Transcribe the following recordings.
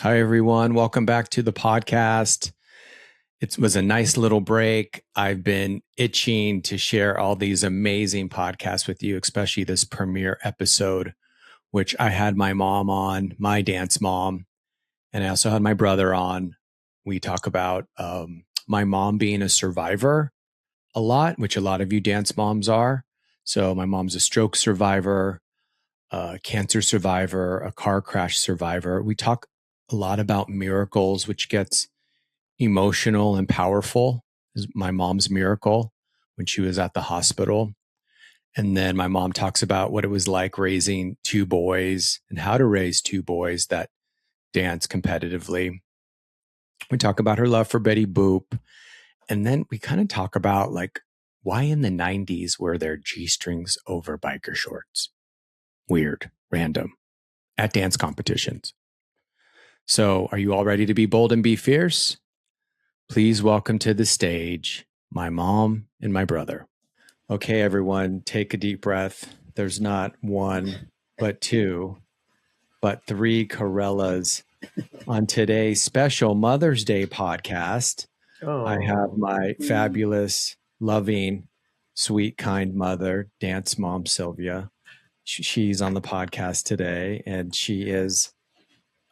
Hi, everyone. Welcome back to the podcast. It was a nice little break. I've been itching to share all these amazing podcasts with you, especially this premiere episode, which I had my mom on, my dance mom, and I also had my brother on. We talk about my mom being a survivor a lot, which a lot of you dance moms are. So my mom's a stroke survivor, a cancer survivor, a car crash survivor. We talk a lot about miracles, which gets emotional and powerful. Is my mom's miracle when she was at the hospital. And then my mom talks about what it was like raising two boys and how to raise two boys that dance competitively. We talk about her love for Betty Boop. And then we kind of talk about like why in the 90s were there G-strings over biker shorts? Weird, random, at dance competitions. So are you all ready to be bold and be fierce? Please welcome to the stage my mom and my brother. Okay, everyone, take a deep breath. There's not one, but two, but three Corellas on today's special Mother's Day podcast. Oh. I have my fabulous, loving, sweet, kind mother, dance mom, Sylvia. She's on the podcast today, and she is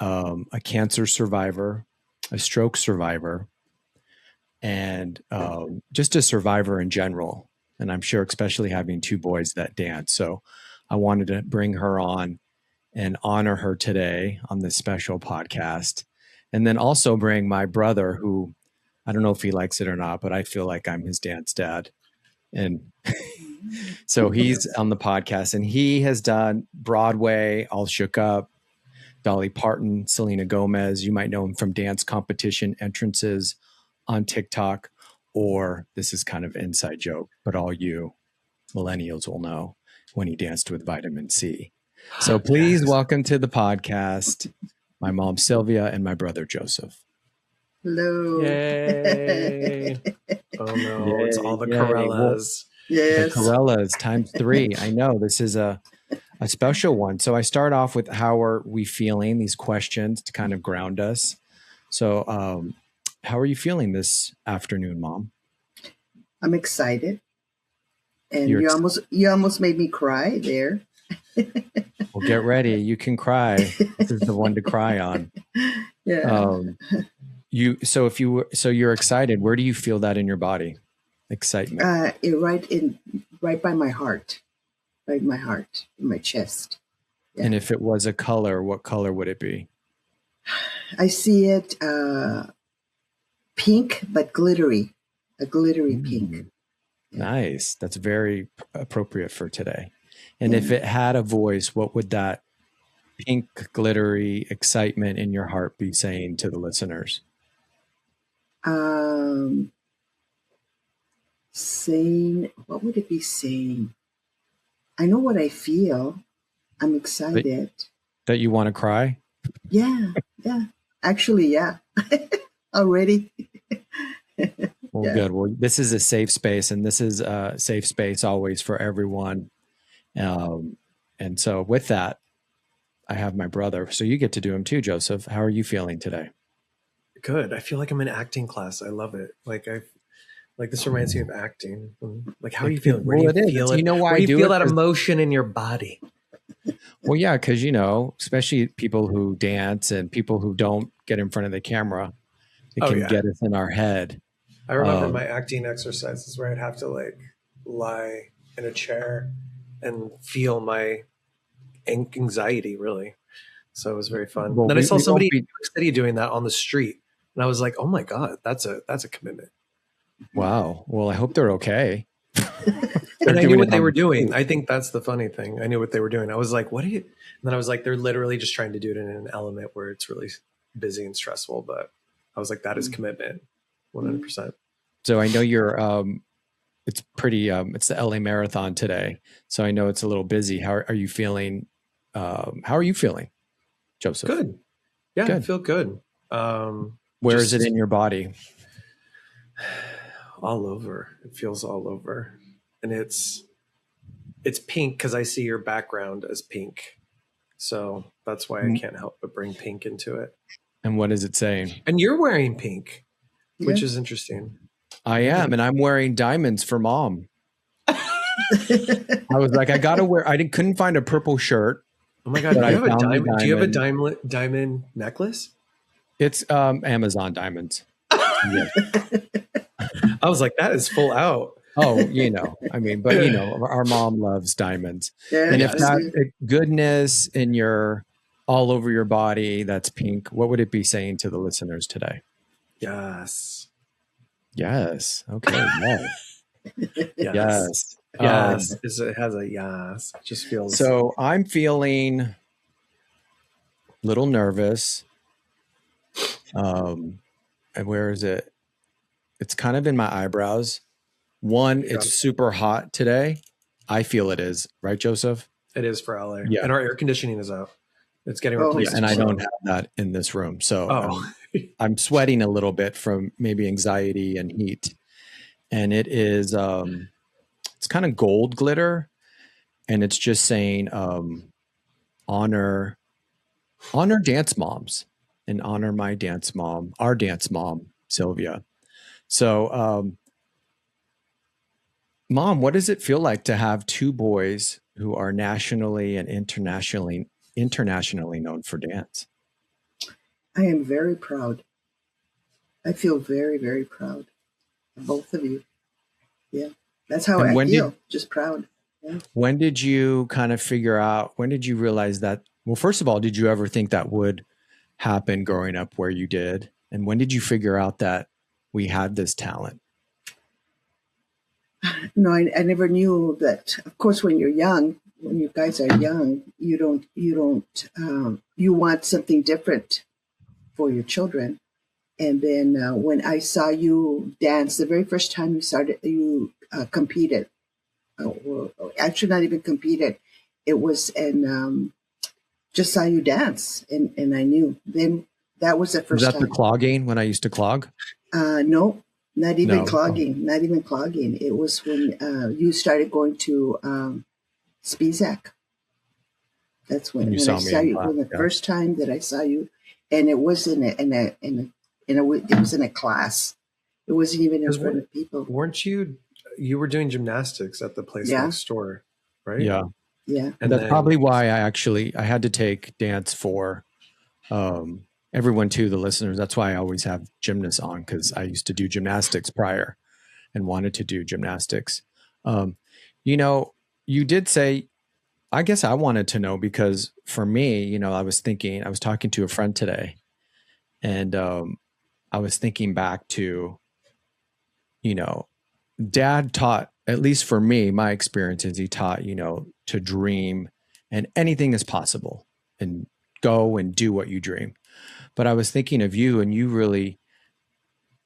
a cancer survivor, a stroke survivor, and just a survivor in general. And I'm sure, especially having two boys that dance. So I wanted to bring her on and honor her today on this special podcast. And then also bring my brother, who I don't know if he likes it or not, but I feel like I'm his dance dad. And so he's on the podcast, and he has done Broadway, All Shook Up, Dolly Parton, Selena Gomez. You might know him from dance competition entrances on TikTok, or this is kind of inside joke, but all you millennials will know when he danced with Vitamin C. So please welcome to the podcast my mom Sylvia and my brother Joseph. Hello. Yay. Oh no, yay, it's all the Corellas. Yes. The Corellas times 3. I know this is a special one. So I start off with how are we feeling, these questions to kind of ground us. So how are you feeling this afternoon, Mom? I'm excited. And you almost made me cry there. Well, get ready. You can cry. This is the one to cry on. Yeah. So you're excited. Where do you feel that in your body? Excitement. Right by my heart. Right in my heart, in my chest. Yeah. And if it was a color, what color would it be? I see it pink, but glittery. A glittery pink. Yeah. Nice. That's very appropriate for today. And if it had a voice, what would that pink, glittery excitement in your heart be saying to the listeners? What would it be saying? I know what I feel. I'm excited. That you want to cry? Yeah. Actually, yeah. Already. Well, yeah. Good. Well, this is a safe space, and this is a safe space always for everyone. And so with that, I have my brother. So you get to do him too, Joseph. How are you feeling today? Good. I feel like I'm in acting class. I love it. Like this reminds me of acting. Like, how are you feeling? Where do you feel it? You know why I do feel that emotion in your body? Well, yeah, because, especially people who dance and people who don't get in front of the camera, it can get us in our head. I remember my acting exercises where I'd have to lie in a chair and feel my anxiety, really. So it was very fun. Well, then I saw somebody in New York City doing that on the street, and I was like, "Oh my God, that's a commitment." Wow. Well, I hope they're okay. And I knew what they were doing. I think that's the funny thing. I knew what they were doing. I was like, "What are you?" And then I was like, "They're literally just trying to do it in an element where it's really busy and stressful." But I was like, "That is commitment, 100%." So I know you're. It's pretty. It's the LA Marathon today, so I know it's a little busy. How are you feeling? How are you feeling, Joseph? Good. Yeah, good. I feel good. Where is it in your body? All over. It feels all over, and it's pink because I see your background as pink, so that's why I can't help but bring pink into it. And what is it saying? And you're wearing pink, which Yeah. is interesting. I am, and I'm wearing diamonds for mom. I was like, I gotta wear. Couldn't find a purple shirt. Oh my god! But Do you have I a found the diamond? Do you have a diamond. diamond necklace? It's Amazon diamonds. Yeah. I was like, that is full out. Oh, I mean, but our mom loves diamonds. Yeah, And if that's that good. goodness in your all over your body, that's pink, what would it be saying to the listeners today? Yes. Yes. Okay. Yes. Yes. It has a yes. It just feels. So I'm feeling a little nervous. And where is it? It's kind of in my eyebrows. One, it's super hot today. I feel it is, right, Joseph? It is for LA. Yeah. And our air conditioning is out. It's getting replaced. Yeah, and I don't have that in this room. So I'm sweating a little bit from maybe anxiety and heat. And it is, it's kind of gold glitter. And it's just saying, honor dance moms and honor my dance mom, our dance mom, Sylvia. So, Mom, what does it feel like to have two boys who are nationally and internationally known for dance? I am very proud. I feel very, very proud of both of you. Yeah, that's how I feel. Just proud. Yeah. When did you kind of figure out? When did you realize that? Well, first of all, did you ever think that would happen growing up where you did? And when did you figure out that we had this talent? No, I never knew that. Of course, when you're young, when you guys are young, you want something different for your children. And then when I saw you dance, the very first time you competed, or actually not even competed, it was and just saw you dance, and I knew then that was the first time. Was that the clogging when I used to clog? No. Not even clogging. Not even clogging. It was when you started going to Spizak. That's when I saw you. When the first time that I saw you, and it was it was in a class. It wasn't even in front of people. Weren't you? You were doing gymnastics at the place next door, right? Yeah. Yeah. And that's probably why I had to take dance for. Everyone too, the listeners, that's why I always have gymnasts on, because I used to do gymnastics prior and wanted to do gymnastics. You did say, I guess I wanted to know, because for me, I was talking to a friend today, and I was thinking back to, Dad taught, at least for me, my experiences, he taught, to dream, and anything is possible, and go and do what you dream. But I was thinking of you, and you really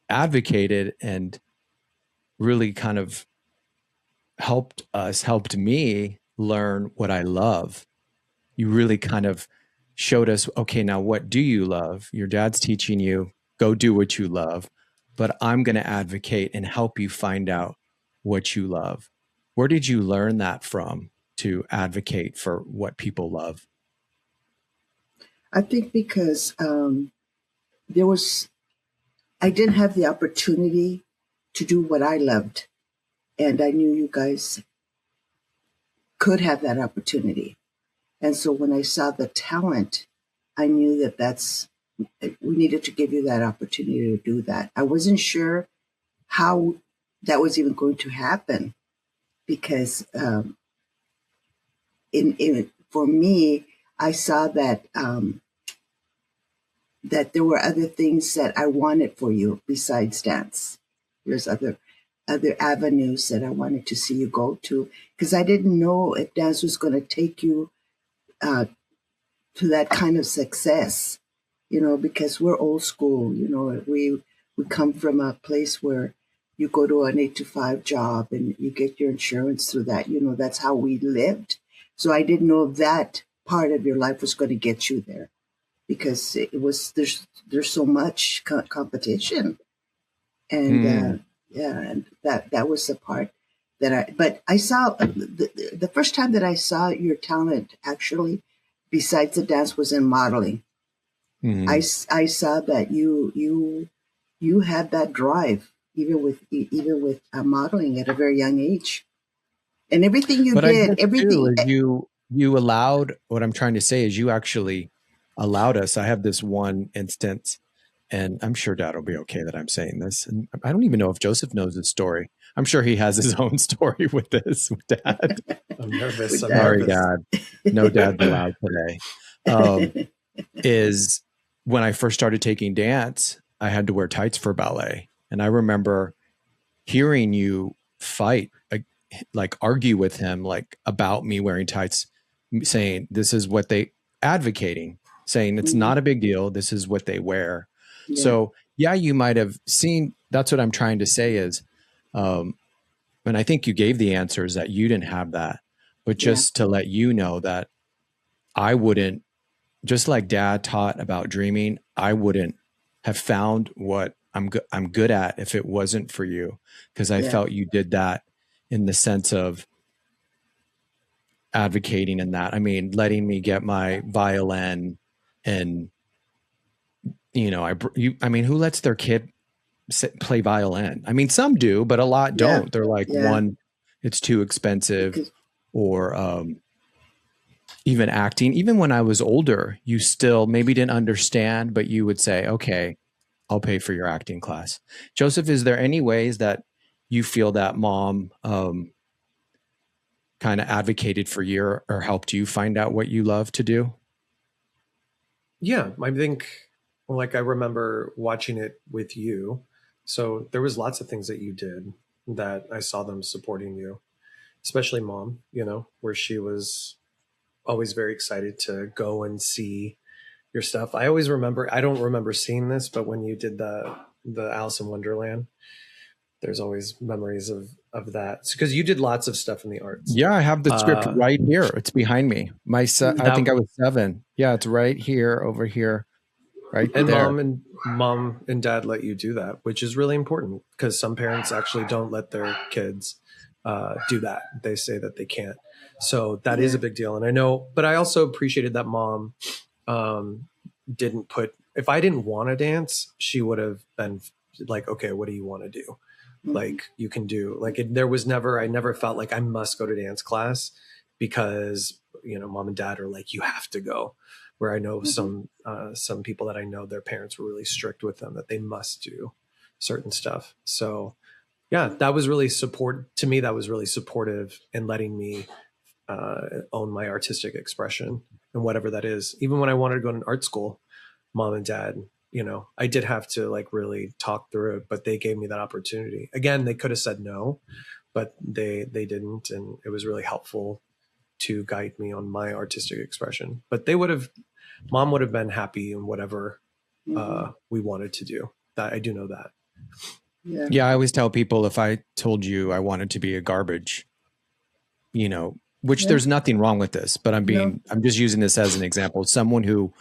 advocated and really kind of helped me learn what I love. You really kind of showed us, okay, now what do you love? Your dad's teaching you, go do what you love, but I'm going to advocate and help you find out what you love. Where did you learn that from, to advocate for what people love? I think because I didn't have the opportunity to do what I loved, and I knew you guys could have that opportunity. And so when I saw the talent, I knew that we needed to give you that opportunity to do that. I wasn't sure how that was even going to happen, because for me, I saw that that there were other things that I wanted for you besides dance. There's other avenues that I wanted to see you go to, because I didn't know if dance was going to take you to that kind of success, because we're old school. We come from a place where you go to an 8 to 5 job and you get your insurance through that. That's how we lived. So I didn't know if that part of your life was going to get you there, because there's so much competition, and and that was the part but I saw the first time that I saw your talent, actually, besides the dance, was in modeling. I saw that you had that drive, even with modeling at a very young age, and everything you But did, I guess everything. Too, is you allowed, what I'm trying to say is you actually allowed us. I have this one instance, and I'm sure Dad will be okay that I'm saying this. And I don't even know if Joseph knows this story. I'm sure he has his own story with this, with Dad. I'm nervous. I'm Sorry, nervous. Dad. No Dad's allowed today. Is when I first started taking dance, I had to wear tights for ballet. And I remember hearing you fight, like argue with him, like about me wearing tights, saying this is what they advocating, saying it's not a big deal. This is what they wear. Yeah. So yeah, you might have seen, that's what I'm trying to say is, and I think you gave the answers that you didn't have that, but just to let you know that I wouldn't, just like Dad taught about dreaming, I wouldn't have found what I'm good at if it wasn't for you. Cause I felt you did that in the sense of advocating in that. I mean, letting me get my violin and, you know, I mean, who lets their kid play violin? I mean, some do, but a lot don't. They're like, one, it's too expensive, or even acting. Even when I was older, you still maybe didn't understand, but you would say, okay, I'll pay for your acting class. Joseph, is there any ways that you feel that Mom kind of advocated for you or helped you find out what you love to do? Yeah, I think, like, I remember watching it with you. So there was lots of things that you did that I saw them supporting you, especially Mom, you know, where she was always very excited to go and see your stuff. I always remember, I don't remember seeing this, but when you did the Alice in Wonderland, there's always memories of that, because you did lots of stuff in the arts. Yeah, I have the script right here. It's behind me. I think I was 7. Yeah, it's right here, over here, right and there. Mom and Dad let you do that, which is really important, because some parents actually don't let their kids do that. They say that they can't. So that is a big deal. And I know, but I also appreciated that Mom didn't put, if I didn't want to dance, she would have been like, okay, what do you want to do? Like, you can do, like, there was never, I never felt like I must go to dance class because, you know, Mom and Dad are like, you have to go. Where I know some people that I know, their parents were really strict with them, that they must do certain stuff. So yeah, that was really to me, that was really supportive in letting me own my artistic expression and whatever that is. Even when I wanted to go to an art school, Mom and Dad, you know, I did have to like really talk through it, but they gave me that opportunity. Again, they could have said no, but they didn't. And it was really helpful to guide me on my artistic expression. But Mom would have been happy in whatever we wanted to do. That I do know that. Yeah, I always tell people, if I told you I wanted to be a garbage, you know, which there's nothing wrong with this, but I'm just using this as an example. Someone who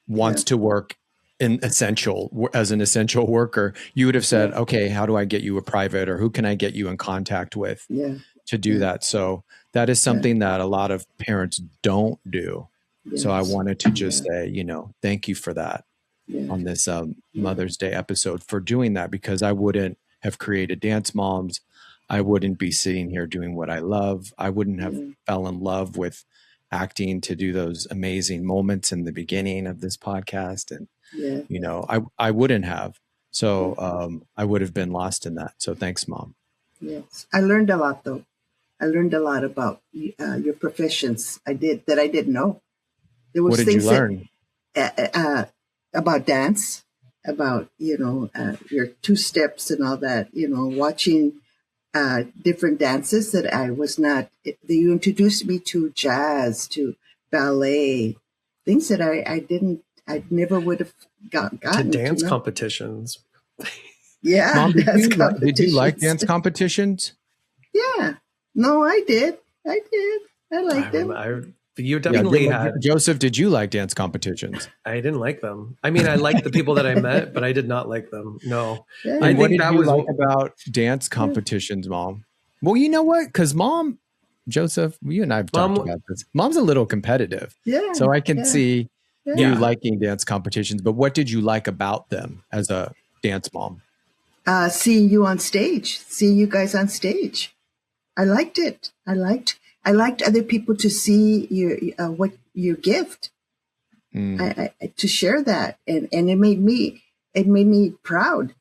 wants to work as an essential worker, you would have said, okay, how do I get you a private, or who can I get you in contact with to do that? So that is something that a lot of parents don't do. So I wanted to just say, you know, thank you for that on this Mother's Day episode, for doing that, because I wouldn't have created Dance Moms. I wouldn't be sitting here doing what I love. I wouldn't have fell in love with acting to do those amazing moments in the beginning of this podcast. And, you know, I wouldn't have. So I would have been lost in that. So thanks, Mom. Yes. I learned a lot, though. I learned a lot about your professions. I didn't know. There was what did you learn? About dance, about, you know, your 2 steps and all that, you know, watching different dances that I was not, you introduced me to jazz, to ballet, things that I never would have gotten to dance competitions. Yeah. Mom, did you like dance competitions? Yeah. No, I did. I liked them. You definitely had. Joseph, did you like dance competitions? I didn't like them. I mean, I liked the people that I met, but I did not like them. No. I think that was like about dance competitions, Mom. Well, you know what? Because Mom, Joseph, you and I have talked about this. Mom's a little competitive. Yeah. So I can see, you liking dance competitions, but what did you like about them as a dance mom? Seeing you on stage, seeing you guys on stage. I liked it. I liked other people to see what your gift. To share that, and it made me proud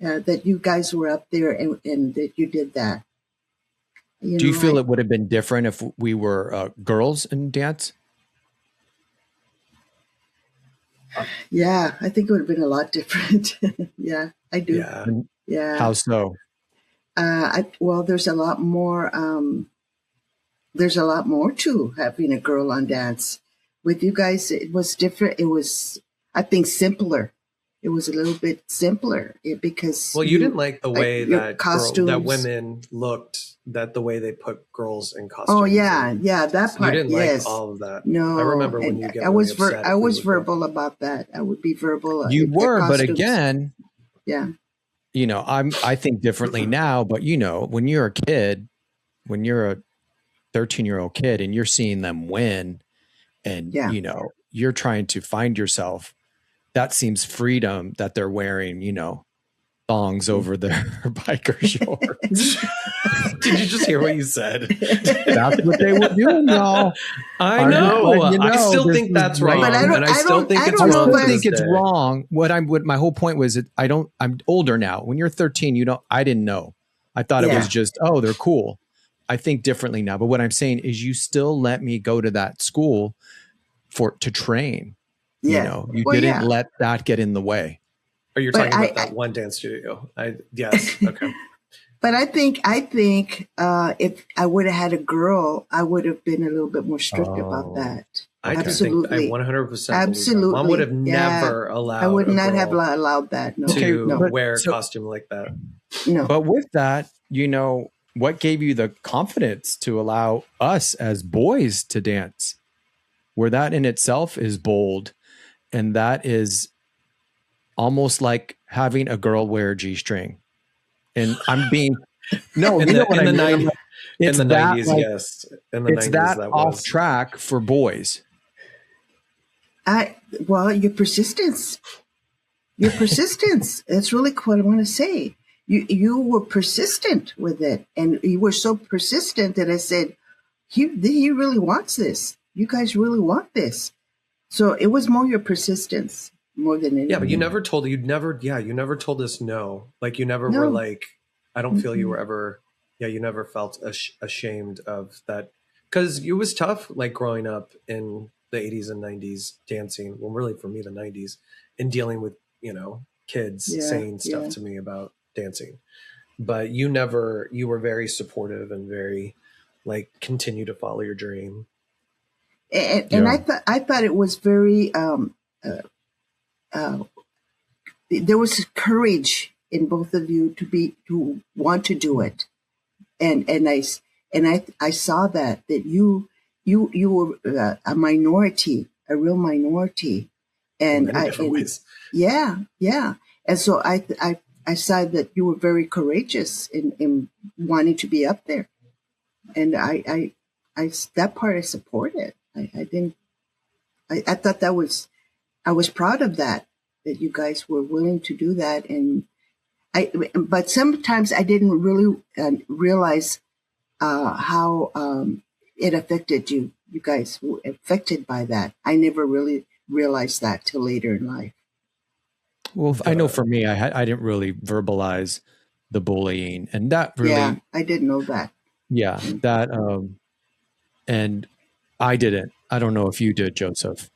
that you guys were up there and that you did that. Do you feel it would have been different if we were girls in dance? Yeah, I think it would have been a lot different. Yeah, I do. Yeah. How so? Well, there's a lot more. There's a lot more to having a girl on dance. With you guys, it was different. It was, I think, simpler. It was a little bit simpler because you didn't like the way that costumes, women looked, that the way they put girls in costumes. Oh yeah, that part. You didn't like all of that. No, I remember when you get. I was verbal about that. I would be verbal. You were, but again, yeah. I think differently now. But when you're a kid, when you're a 13-year-old kid, and you're seeing them win, and you're trying to find yourself. That seems freedom that they're wearing, thongs over their biker shorts. Did you just hear what you said? That's what they were doing, y'all. I know. I still think that's wrong. But I still think it's wrong. What my whole point was that I'm older now. When you're 13, I didn't know. I thought it was just, they're cool. I think differently now. But what I'm saying is you still let me go to that school to train. Yeah. You didn't let that get in the way. Are you talking about that one dance studio? Yes. Okay. But I think if I would have had a girl, I would have been a little bit more strict about that. Absolutely. I 100%. Absolutely. Mom would have never allowed. I would not have allowed that. No. To wear a costume like that. No. But with that, what gave you the confidence to allow us as boys to dance? Where that in itself is bold. And that is almost like having a girl wear a G-string. And I'm being no, in the 90s, yes. In the 90s, that off track for boys. Your persistence. Your persistence. That's really what I want to say. You were persistent with it, and you were so persistent that I said, he really wants this. You guys really want this. So it was more your persistence more than anything. Yeah, but you never told us no. Like you never were like, I don't feel you were ever, you never felt ashamed of that. Because it was tough, like growing up in the 80s and 90s dancing, well, really for me, the 90s, and dealing with, kids saying stuff to me about dancing. But you were very supportive and very like, continue to follow your dream. And I thought it was very there was courage in both of you to want to do it, and I saw that you were a minority, a real minority, and and so I saw that you were very courageous in wanting to be up there, and I that part I supported. I thought I was proud of that you guys were willing to do that. But sometimes I didn't really realize how it affected you. You guys were affected by that. I never really realized that till later in life. Well, I know for me, I didn't really verbalize the bullying, and that really. Yeah, I didn't know that. Yeah, that and I didn't. I don't know if you did, Joseph.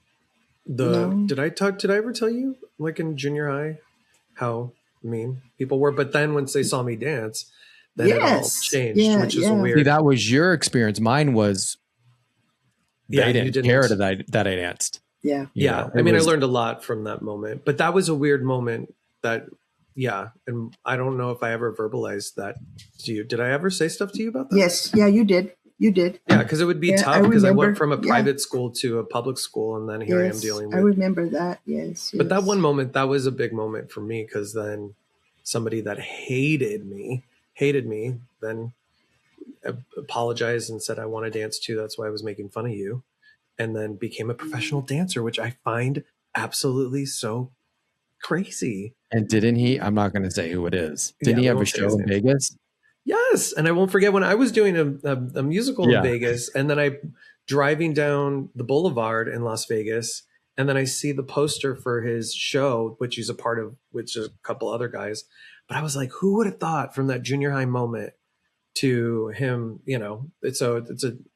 Did I ever tell you, like in junior high, how mean people were? But then once they saw me dance, then it all changed, which is weird. See, that was your experience. Mine was they didn't care that I danced. Yeah. Yeah. I mean, I learned a lot from that moment, but that was a weird moment and I don't know if I ever verbalized that to you. Did I ever say stuff to you about that? Yes. Yeah, you did. You did. Yeah, because it would be tough because I went from a private school to a public school, and then here I am dealing with. I remember that. Yes. But that one moment, that was a big moment for me because then somebody that hated me, then apologized and said, "I want to dance too. That's why I was making fun of you." and then became a professional dancer, which I find absolutely so crazy. And didn't he? I'm not going to say who it is. Didn't Yeah, he we have a won't say his show in name. Vegas? Yes, and I won't forget when I was doing a musical in Vegas, and then I driving down the boulevard in Las Vegas, and then I see the poster for his show, which he's a part of, which is a couple other guys. But I was like, who would have thought from that junior high moment to him? You know, it's a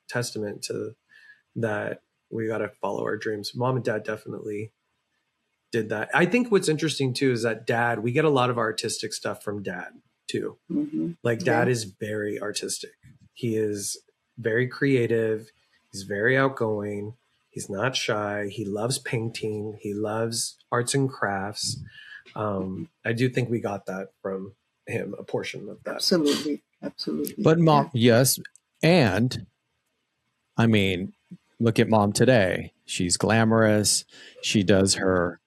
testament to that. We got to follow our dreams. Mom and dad definitely did that. I think what's interesting too is that dad, we get a lot of artistic stuff from dad too. Mm-hmm. Like dad is very artistic. He is very creative. He's very outgoing. He's not shy. He loves painting. He loves arts and crafts. I do think we got that from him, a portion of that. Absolutely. But mom, yes. And I mean, look at mom today. She's glamorous. She does her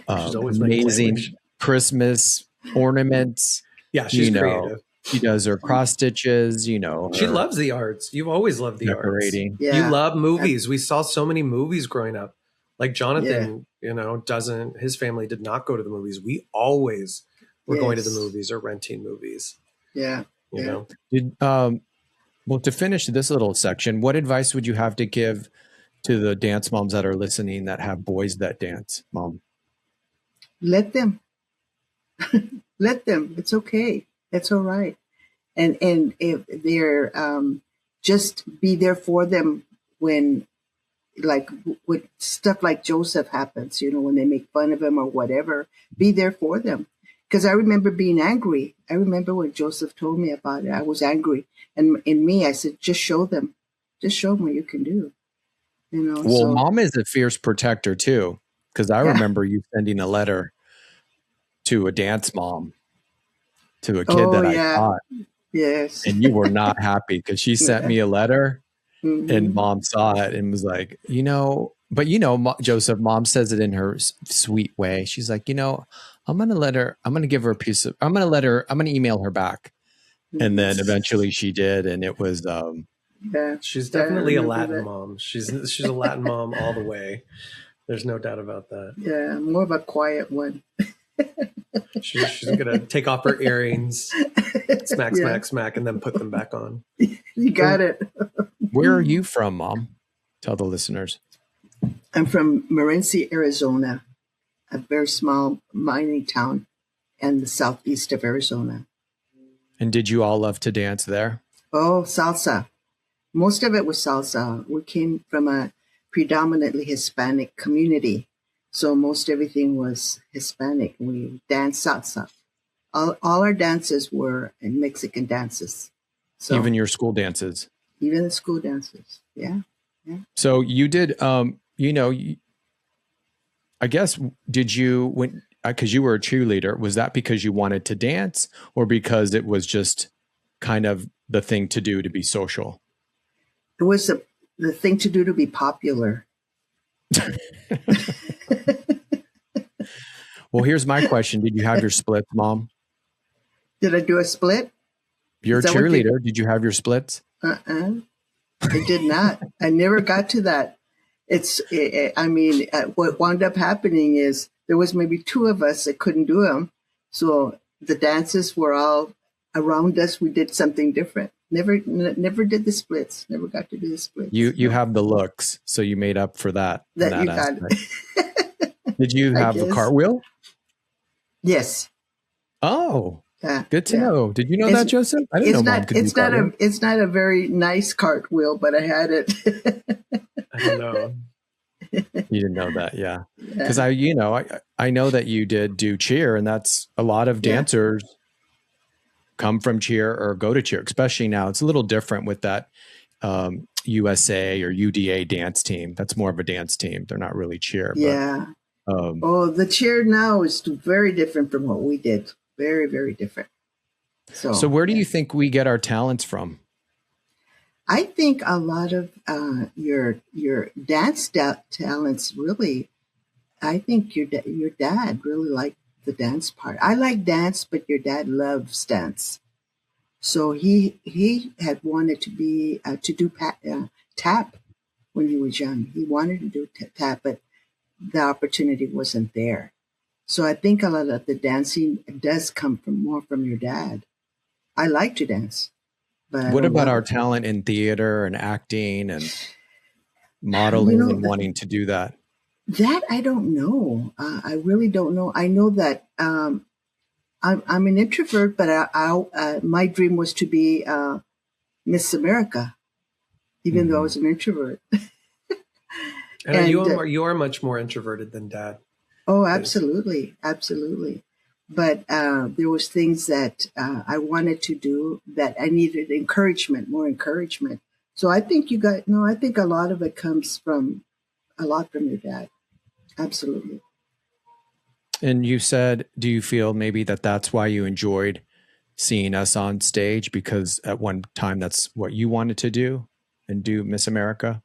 amazing Christmas ornaments. Yeah, she's creative. She does her cross stitches, you know. She loves the arts. You've always loved the decorating. Arts. Yeah. You love movies. We saw so many movies growing up. Like Jonathan, you know, his family did not go to the movies. We always were going to the movies or renting movies. Yeah. You know? Well, to finish this little section, what advice would you have to give to the dance moms that are listening that have boys that dance, Mom? Let them. Let them. It's okay. That's all right. And if they're just be there for them when, like, with stuff like Joseph happens, you know, when they make fun of him or whatever, be there for them. Because I remember being angry. I remember when Joseph told me about it. I was angry. And in me, I said, just show them. Just show them what you can do. You know. Well, Mom is a fierce protector, too. Because I remember you sending a letter to a dance mom, to a kid that I taught. Yes. And you were not happy because she sent me a letter and Mom saw it and was like, you know, but you know, Joseph, Mom says it in her sweet way. She's like, you know, I'm going to give her a piece of, I'm going to email her back. And then eventually she did. And it was, she's definitely a Latin mom. She's a Latin mom all the way. There's no doubt about that. Yeah. More of a quiet one. She's gonna take off her earrings, smack, and then put them back on. You got it. Where are you from, Mom? Tell the listeners. I'm from Morenci, Arizona, a very small mining town in the southeast of Arizona. And did you all love to dance there? Oh, salsa. Most of it was salsa. We came from a predominantly Hispanic community. So most everything was Hispanic. We danced salsa. All our dances were Mexican dances. So even your school dances? Even the school dances, yeah. So you did, you know, I guess, did you, because you were a cheerleader, was that because you wanted to dance or because it was just kind of the thing to do to be social? It was the thing to do to be popular. Well, here's my question. Did you have your splits, Mom? Did I do a split? You're a cheerleader. Did you have your splits? I did not. I never got to that. What wound up happening is there was maybe two of us that couldn't do them. So the dances were all around us. We did something different. Never did the splits. Never got to do the splits. You have the looks, so you made up for that. That you got it. Did you have the cartwheel? Yes. Oh, good to know. Did you know that, Joseph? I didn't know Mom could do cartwheel. It's not a very nice cartwheel, but I had it. I don't know. You didn't know that, yeah. Because I know that you did do cheer, and that's a lot of dancers come from cheer or go to cheer, especially now. It's a little different with that USA or UDA dance team. That's more of a dance team. They're not really cheer. Yeah. But, the cheer now is very different from what we did. Very, very different. So where do you think we get our talents from? I think a lot of your dance talents really. I think your dad really liked the dance part. I like dance, but your dad loves dance. So he had wanted to be to do tap when he was young. He wanted to do tap, but the opportunity wasn't there. So I think a lot of the dancing does come more from your dad. I like to dance, but I What don't about love our it. talent in theater and acting and modeling and wanting to do that? That I don't know. I really don't know. I know that I'm an introvert, but my dream was to be Miss America, even though I was an introvert. And you are much more introverted than Dad. Oh, absolutely, absolutely. But there was things that I wanted to do that I needed encouragement, more encouragement. So I think I think a lot of it comes from your dad. Absolutely. And you said, do you feel maybe that's why you enjoyed seeing us on stage, because at one time that's what you wanted to do and do Miss America?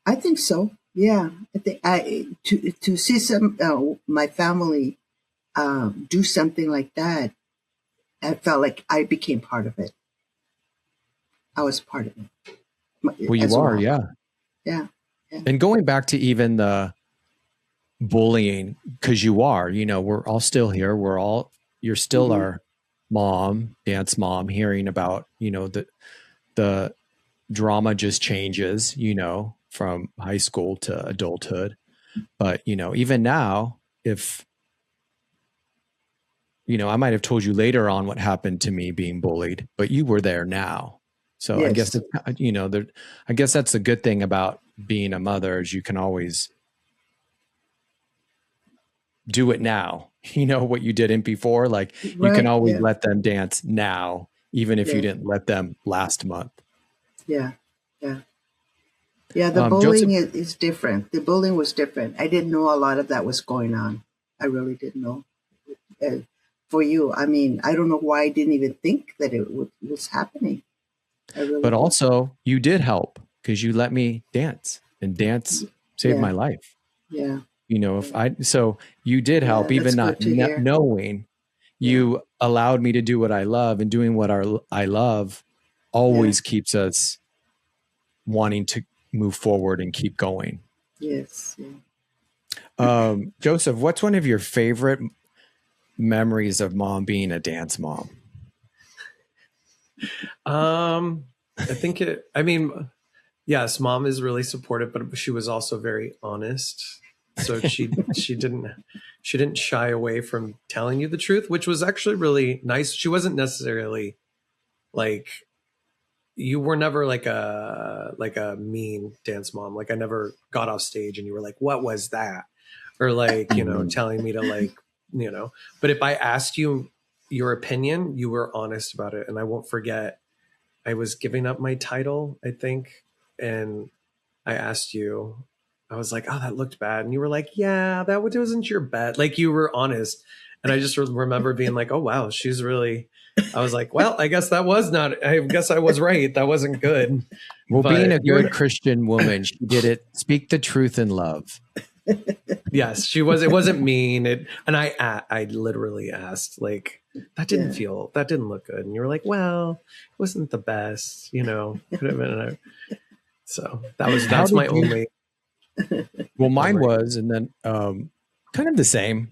I think so. Yeah, I think to see my family do something like that, I felt like I became part of it. I was part of it. Well, you are, yeah. Yeah. And going back to even the bullying, because you are, we're all still here. You're still our mom, dance mom, hearing about, the drama just changes, from high school to adulthood. But, even now, if, I might have told you later on what happened to me being bullied, but you were there now. So Yes. I guess, I guess that's the good thing about being a mother, is you can always do it now. What you didn't before, like you can always let them dance now, even if you didn't let them last month. Yeah. The bullying is different. The bullying was different. I didn't know a lot of that was going on. I really didn't know. For you, I mean, I don't know why I didn't even think that it was happening. But also, you did help, because you let me dance, and dance saved my life. Yeah. So you did help, even not knowing. You allowed me to do what I love, and doing what I love always keeps us wanting to move forward and keep going. Yes. Yeah. Joseph, what's one of your favorite memories of mom being a dance mom? I think yes, mom is really supportive, but she was also very honest. So she didn't shy away from telling you the truth, which was actually really nice. She wasn't necessarily like, you were never like a mean dance mom. Like I never got off stage and you were like, what was that? Or like, telling me to like, but if I asked you your opinion, you were honest about it. And I won't forget, I was giving up my title, I think. And I asked you, I was like, oh, that looked bad. And you were like, yeah, that wasn't your bet. Like you were honest. And I just remember being like, oh, wow, she's really, I was like, well, I guess I was right. That wasn't good. Well, but being a good Christian woman, she did it. Speak the truth in love. Yes, she was. It wasn't mean. And I literally asked, like, that didn't look good. And you were like, well, it wasn't the best, could have been. So that's my only. Well, mine was, and then kind of the same.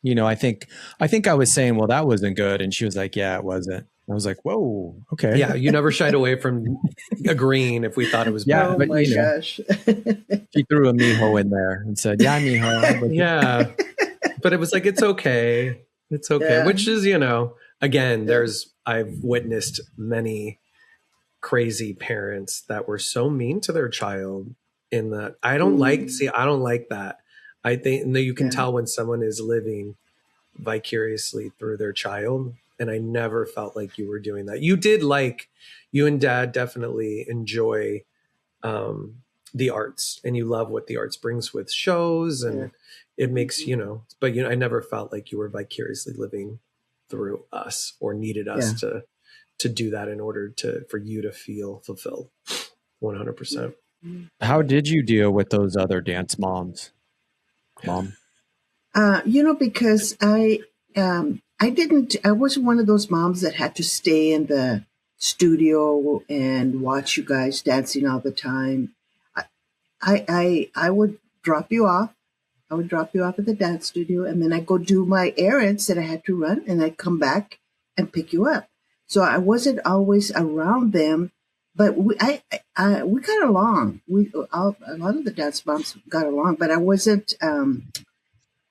I think I was saying, well, that wasn't good. And she was like, yeah, it wasn't. I was like, whoa, okay. Yeah, you never shied away from agreeing if we thought it was bad. Oh my gosh. She threw a mijo in there and said, yeah, mijo. Yeah. But it was like, it's okay. It's okay. Yeah. Which is, again, I've witnessed many crazy parents that were so mean to their child, in that I don't like that. I think you can tell when someone is living vicariously through their child. And I never felt like you were doing that. You and Dad definitely enjoy the arts, and you love what the arts brings with shows, and it makes, but I never felt like you were vicariously living through us or needed us to do that in order for you to feel fulfilled 100%. How did you deal with those other dance moms, Mom? Because I wasn't one of those moms that had to stay in the studio and watch you guys dancing all the time. I would drop you off. I would drop you off at the dance studio, and then I'd go do my errands that I had to run, and I'd come back and pick you up. So I wasn't always around them, but we got along. A lot of the dance moms got along, but I wasn't.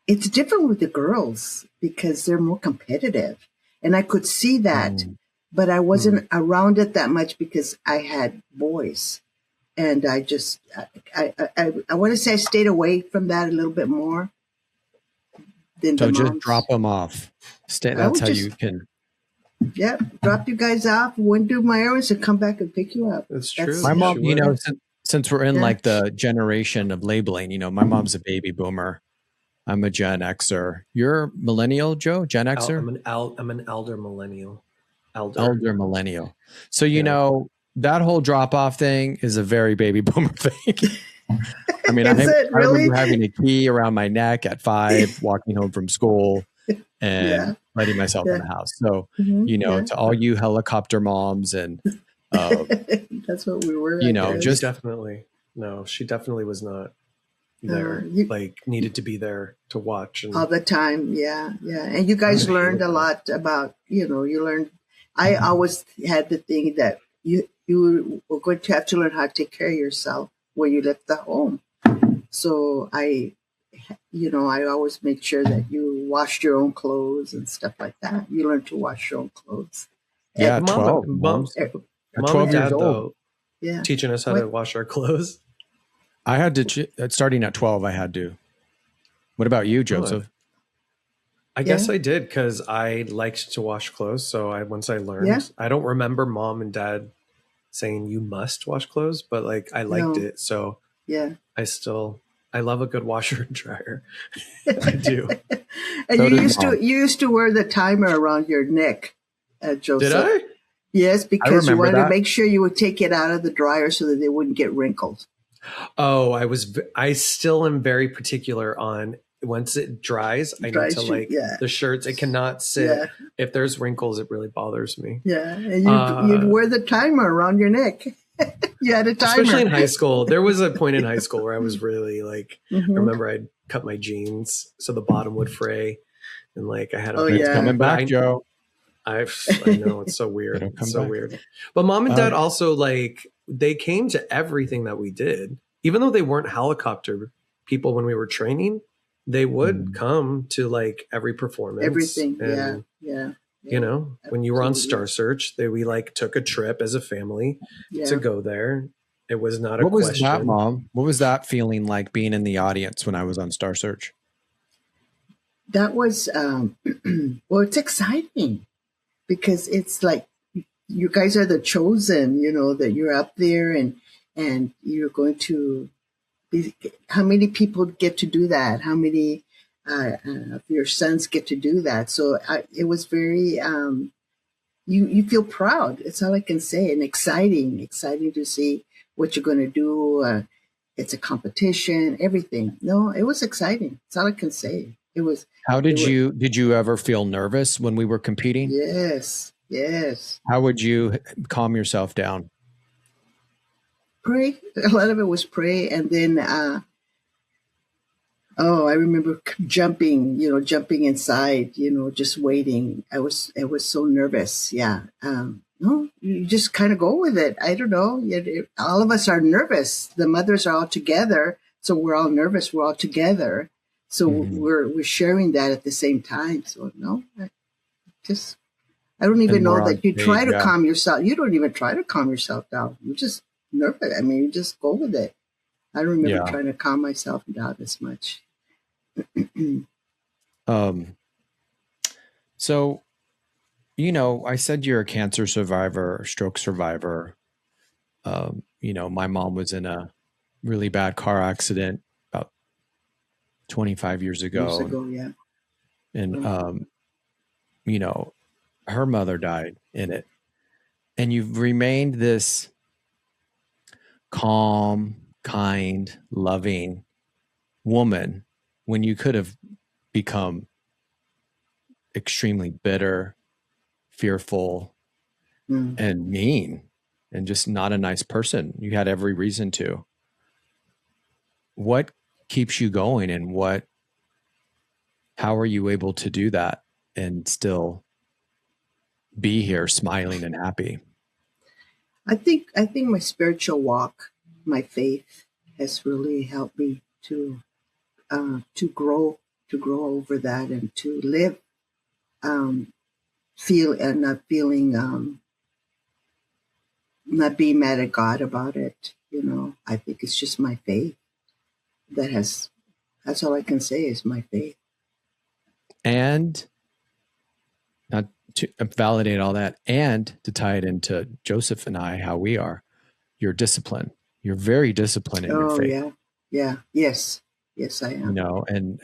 It's different with the girls because they're more competitive, and I could see that, but I wasn't around it that much because I had boys. And I just, I want to say I stayed away from that a little bit more than So the just moms. drop them off. That's how you can. Yeah, drop you guys off, wouldn't do my errands, and come back and pick you up. That's true. My mom, She would. since we're in like the generation of labeling, my mom's a baby boomer. I'm a Gen Xer. You're millennial, Joe? Gen Xer? I'm an elder millennial. Elder millennial. So, that whole drop off thing is a very baby boomer thing. I mean, I remember having a key around my neck at 5, walking home from school and letting myself in the house. So, to all you helicopter moms and that's what we were. Just definitely. No, she definitely was not there. Needed to be there to watch all the time. Yeah. And you guys learned a lot about, you learned. I always had the thing that you were going to have to learn how to take care of yourself when you left the home. So I always make sure that you washed your own clothes and stuff like that. You learn to wash your own clothes. Yeah, 12. Mom and Dad, though, teaching us how to wash our clothes. I had to, starting at 12, I had to. What about you, Joseph? I guess I did because I liked to wash clothes. So once I learned, I don't remember Mom and Dad saying you must wash clothes, but I liked it. So I love a good washer and dryer. I do. And you used to wear the timer around your neck, Joseph. Did I? Yes, because you wanted to make sure you would take it out of the dryer so that they wouldn't get wrinkled. Oh, I still am very particular on once it dries, I need to the shirts. It cannot sit. Yeah. If there's wrinkles, it really bothers me. Yeah. And you'd wear the timer around your neck. You had a timer. Especially in high school. There was a point in high school where I was really I remember I'd cut my jeans so the bottom would fray. And I had it's coming back, Joe. I know it's so weird. It's so weird. But Mom and Dad also they came to everything that we did, even though they weren't helicopter people when we were training. They would come to every performance, everything. And, when you were on Star Search, we took a trip as a family to go there. It was not a question. What was that, Mom? What was that feeling like being in the audience when I was on Star Search? That was well, it's exciting because it's you guys are the chosen. That you're up there and you're going to. How many people get to do that? How many of your sons get to do that? So it was very, you feel proud. It's all I can say. And exciting to see what you're going to do. It's a competition, everything. No, it was exciting. That's all I can say. It was. How did you ever feel nervous when we were competing? Yes. How would you calm yourself down? Pray. A lot of it was pray, and then I remember jumping inside, just waiting. I was so nervous. Yeah. No, you just kind of go with it. I don't know. All of us are nervous. The mothers are all together, so we're all nervous. We're all together, so we're sharing that at the same time. So no, I don't even know that you try to calm yourself. You don't even try to calm yourself down. You just nervous. I mean, you just go with it. I don't remember trying to calm myself down as much. So, I said you're a cancer survivor, stroke survivor. My mom was in a really bad car accident about 25 years ago. And, her mother died in it. And you've remained this calm, kind, loving woman when you could have become extremely bitter, fearful, and mean, and just not a nice person. You had every reason to. what keeps you going, and how are you able to do that and still be here smiling and happy? I think my spiritual walk, my faith, has really helped me to grow over that, and to live, feel and not feeling, not being mad at God about it. I think it's just my faith that's all I can say is my faith. And not to validate all that, and to tie it into Joseph and I, how we are, your discipline. You're very disciplined in your faith. Yes, I am. And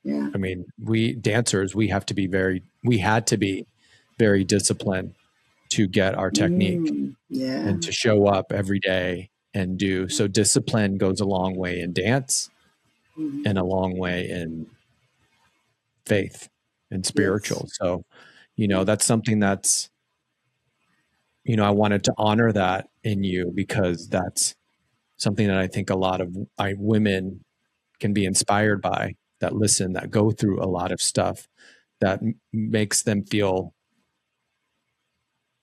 Yeah. I mean, we dancers, we had to be very disciplined to get our technique and to show up every day and do. So discipline goes a long way in dance and a long way in faith and spiritual. Yes. So, that's something that's, I wanted to honor that in you, because that's something that I think a lot of women can be inspired by, that listen, that go through a lot of stuff that makes them feel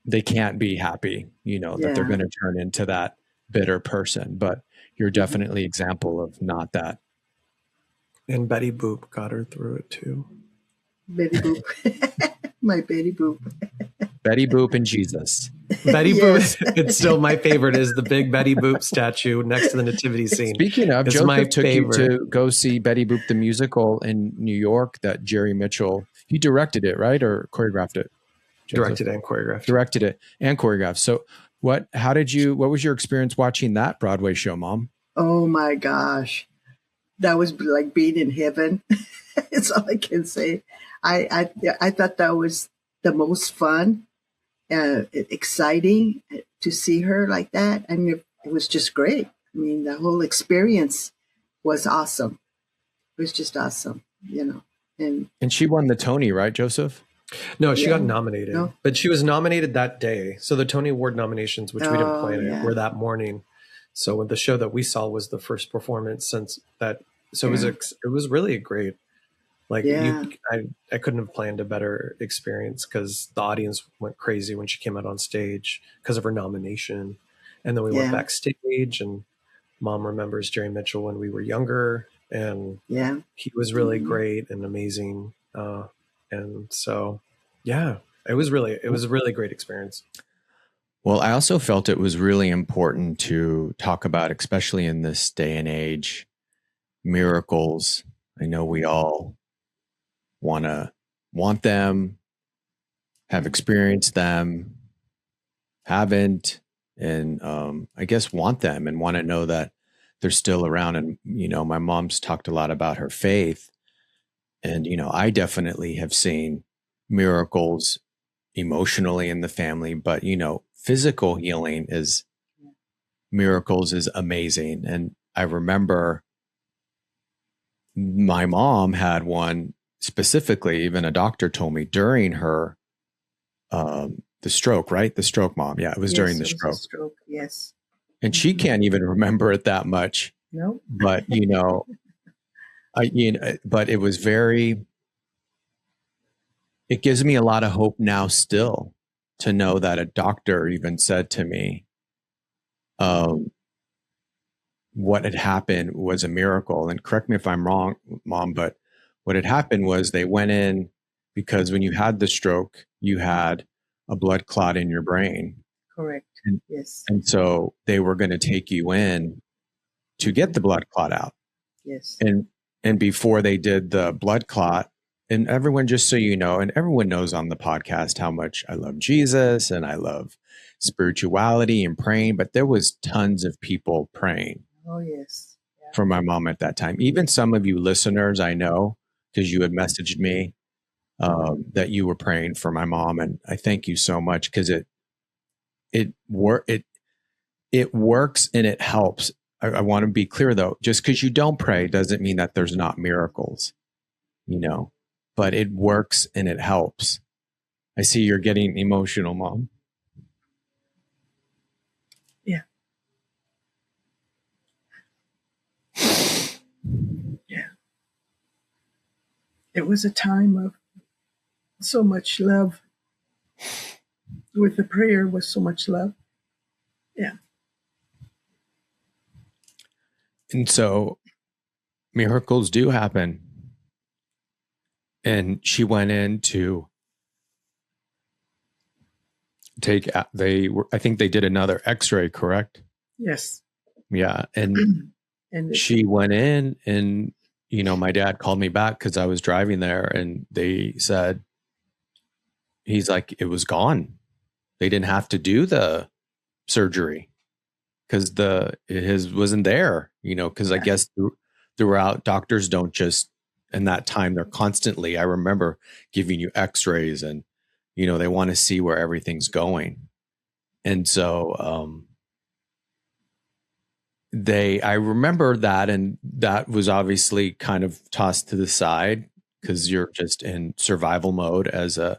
they can't be happy, that they're going to turn into that bitter person. But you're definitely example of not that. And Betty Boop got her through it too. Betty Boop. My Betty Boop. Betty Boop and Jesus. Betty Boop. It's still my favorite, is the big Betty Boop statue next to the nativity scene. Speaking of, Joseph took you to go see Betty Boop the musical in New York that Jerry Mitchell, he directed it, right? Or choreographed it? Joseph? Directed and choreographed. Directed it and choreographed. So what was your experience watching that Broadway show, Mom? Oh my gosh. That was like being in heaven. It's all I can say. I thought that was the most fun, exciting to see her like that. I mean, it was just great. I mean, the whole experience was awesome. It was just awesome, And she won the Tony, right, Joseph? No, she got nominated, but she was nominated that day. So the Tony Award nominations, which we didn't plan, were that morning. So the show that we saw was the first performance since that. So it was really great. Like I couldn't have planned a better experience, because the audience went crazy when she came out on stage because of her nomination. And then we went backstage, and Mom remembers Jerry Mitchell when we were younger, and he was really great and amazing. And so, it was a really great experience. Well, I also felt it was really important to talk about, especially in this day and age, miracles. I know we all want them, have experienced them, haven't, and I guess want them and want to know that they're still around. And, my mom's talked a lot about her faith. And, I definitely have seen miracles emotionally in the family, but, physical healing miracles is amazing. And I remember my mom had one specifically, even a doctor told me during her, the stroke, right? The stroke, Mom. Yeah, it was during the stroke. Yes. And she can't even remember it that much. No. But, but it was it gives me a lot of hope now still to know that a doctor even said to me, what had happened was a miracle. And correct me if I'm wrong, Mom, but what had happened was they went in because when you had the stroke, you had a blood clot in your brain. Correct. Yes. And so they were going to take you in to get the blood clot out. Yes. And before they did the blood clot, and everyone, just so you know, and everyone knows on the podcast how much I love Jesus and I love spirituality and praying, but there was tons of people praying. Oh, yes. For my mom at that time. Even some of you listeners, I know, because you had messaged me that you were praying for my mom. And I thank you so much, because it works and it helps. I want to be clear, though, just because you don't pray doesn't mean that there's not miracles, but it works and it helps. I see you're getting emotional, Mom. Yeah. it was a time of so much love. With the prayer was so much love. Yeah. And so miracles do happen. And she went in to I think they did another x-ray, correct? Yes. Yeah. And she went in and, my dad called me back because I was driving there and they said, he's like, it was gone. They didn't have to do the surgery because his wasn't there, because I guess throughout doctors don't just in that time, they're constantly, I remember giving you x-rays and, they want to see where everything's going. And so, I remember that, and that was obviously kind of tossed to the side because you're just in survival mode as a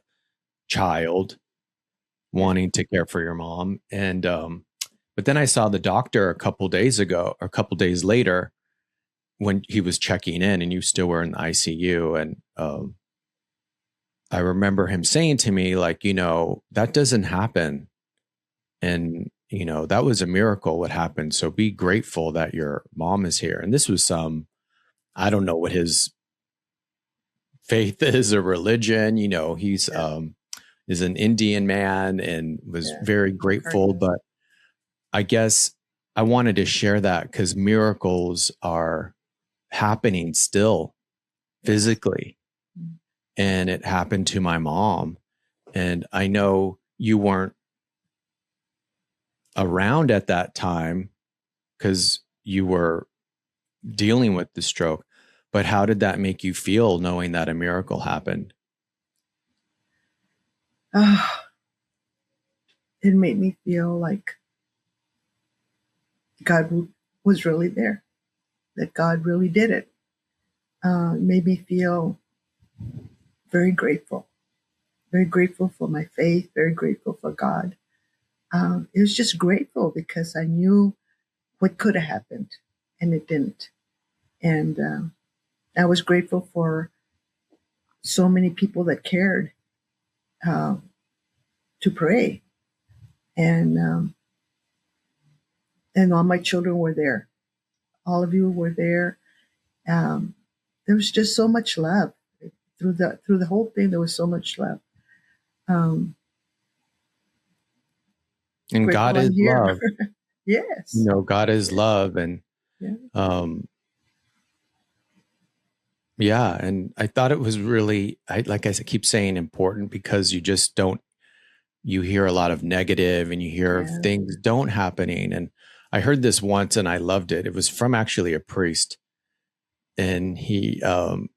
child wanting to care for your mom. And, but then I saw the doctor a couple days later when he was checking in and you still were in the ICU. And, I remember him saying to me, like, that doesn't happen. And, that was a miracle what happened. So be grateful that your mom is here. And this was I don't know what his faith is or religion, he's, is an Indian man and was very grateful. But I guess I wanted to share that because miracles are happening still physically. And it happened to my mom. And I know you weren't around at that time because you were dealing with the stroke. But how did that make you feel knowing that a miracle happened? It made me feel like God was really there, that God really did it. It made me feel very grateful for my faith, very grateful for God. It was just grateful because I knew what could have happened and it didn't. And I was grateful for so many people that cared to pray. And all my children were there. All of you were there. There was just so much love through the whole thing. There was so much love. And God is love. Yes. God is love. And and I thought it was really, like I keep saying, important because you just you hear a lot of negative and you hear of things don't happening. And I heard this once and I loved it. It was from actually a priest, and he, it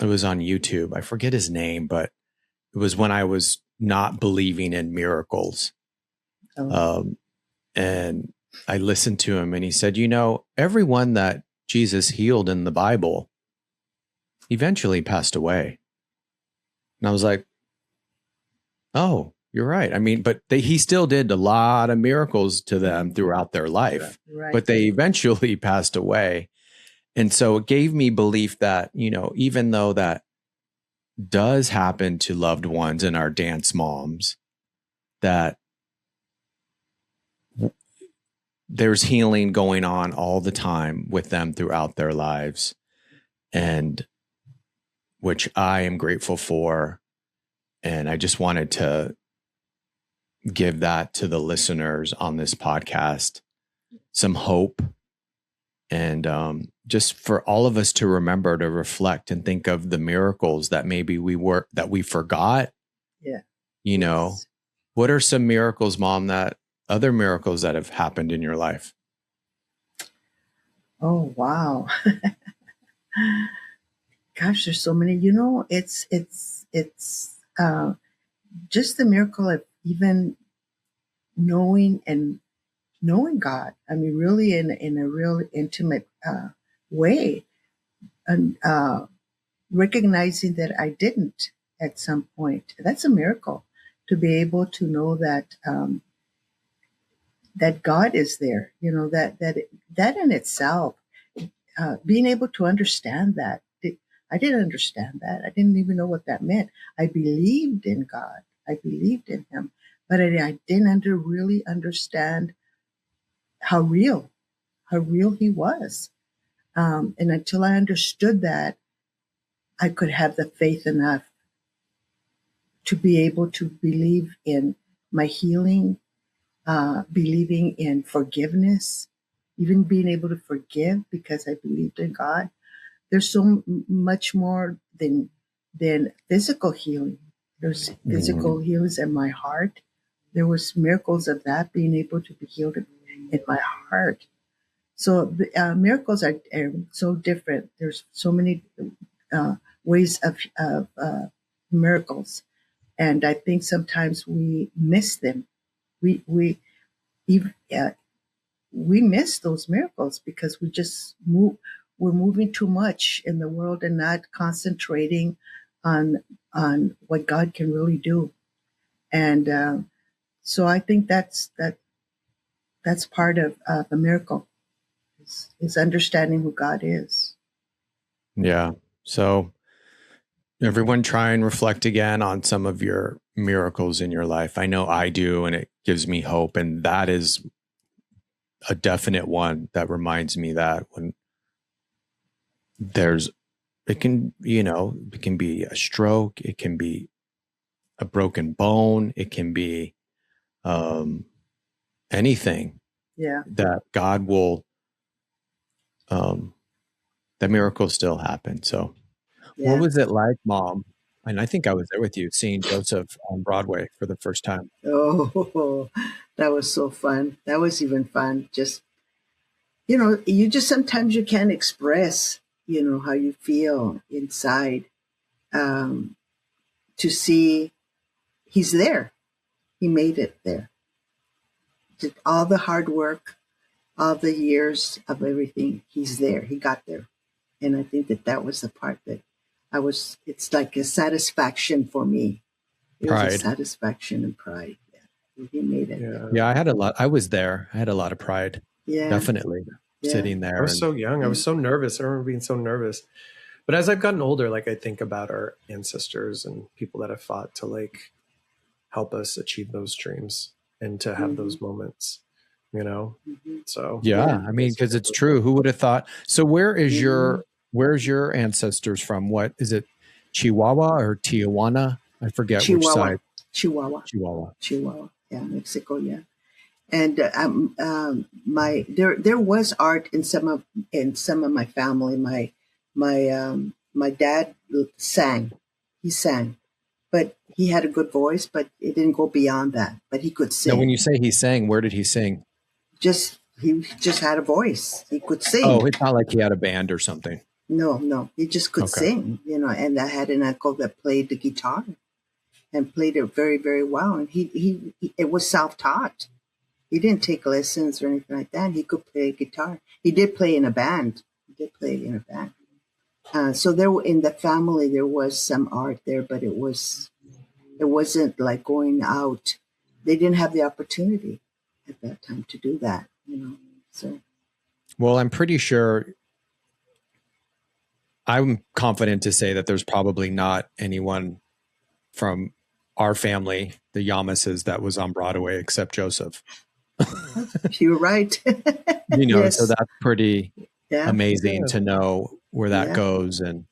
was on YouTube. I forget his name, but it was when I was not believing in miracles. And I listened to him and he said, everyone that Jesus healed in the Bible eventually passed away. And I was like, oh, you're right. I mean, but he still did a lot of miracles to them throughout their life, but they eventually passed away. And so it gave me belief that, even though that does happen to loved ones and our dance moms, that there's healing going on all the time with them throughout their lives, and which I am grateful for. And I just wanted to give that to the listeners on this podcast, some hope, and just for all of us to remember to reflect and think of the miracles that maybe that we forgot. Yeah. What are some miracles, Mom, other miracles that have happened in your life? Oh, wow. Gosh, there's so many. It's just the miracle of even knowing God. I mean, really in a real intimate way, and recognizing that I didn't at some point. That's a miracle, to be able to know that that God is there. That in itself, being able to understand that. I didn't understand that. I didn't even know what that meant. I believed in God. I believed in him, but I didn't really understand how real he was. And until I understood that, I could have the faith enough to be able to believe in my healing, believing in forgiveness, even being able to forgive because I believed in God. There's so much more than physical healing. There's physical healings in my heart. There was miracles of that, being able to be healed in my heart. So the miracles are so different. There's so many ways of miracles, and I think sometimes we miss them. We even we miss those miracles because we just move. We're moving too much in the world and not concentrating on what God can really do. And so I think that's part of the miracle is understanding who God is. Yeah. So everyone try and reflect again on some of your miracles in your life. I know I do, and it gives me hope. And that is a definite one that reminds me that when it can be a stroke, it can be a broken bone, it can be anything. Yeah. That God will, that miracles still happen. So Yeah. what was it like, Mom? And I think I was there with you, seeing Joseph on Broadway for the first time. Oh, that was so fun. That was even fun. Just, you just sometimes you can't express, how you feel inside. To see he's there. He made it there. Did all the hard work, all the years of everything, he's there. He got there. And I think that was the part that it's like a satisfaction for me. It was a Pride. satisfaction and pride. Yeah. He made it. Yeah, I had a lot. I was there. I had a lot of pride. Yeah. Definitely. Yeah. Sitting there. I was so young. I was so nervous. I remember being so nervous. But as I've gotten older, like I think about our ancestors and people that have fought to like help us achieve those dreams and to have those moments, So yeah, I mean, because it's true. Who would have thought? So where's your ancestors from? What is it? Chihuahua or Tijuana? I forget which side. Chihuahua. Yeah, Mexico. Yeah. And there was art in some of my family. My dad sang. He sang, but he had a good voice, but it didn't go beyond that. But he could sing. Now, when you say he sang, where did he sing? He just had a voice. He could sing. Oh, it's not like he had a band or something. No, he just could sing. And I had an uncle that played the guitar and played it very, very well. And he it was self-taught. He didn't take lessons or anything like that. He could play guitar. He did play in a band. So there, in the family, there was some art there, but it wasn't like going out. They didn't have the opportunity at that time to do that, So, well, I'm pretty sure. I'm confident to say that there's probably not anyone from our family, the Yamases, that was on Broadway except Joseph. You're right. Yes. So that's pretty amazing to know where that goes. And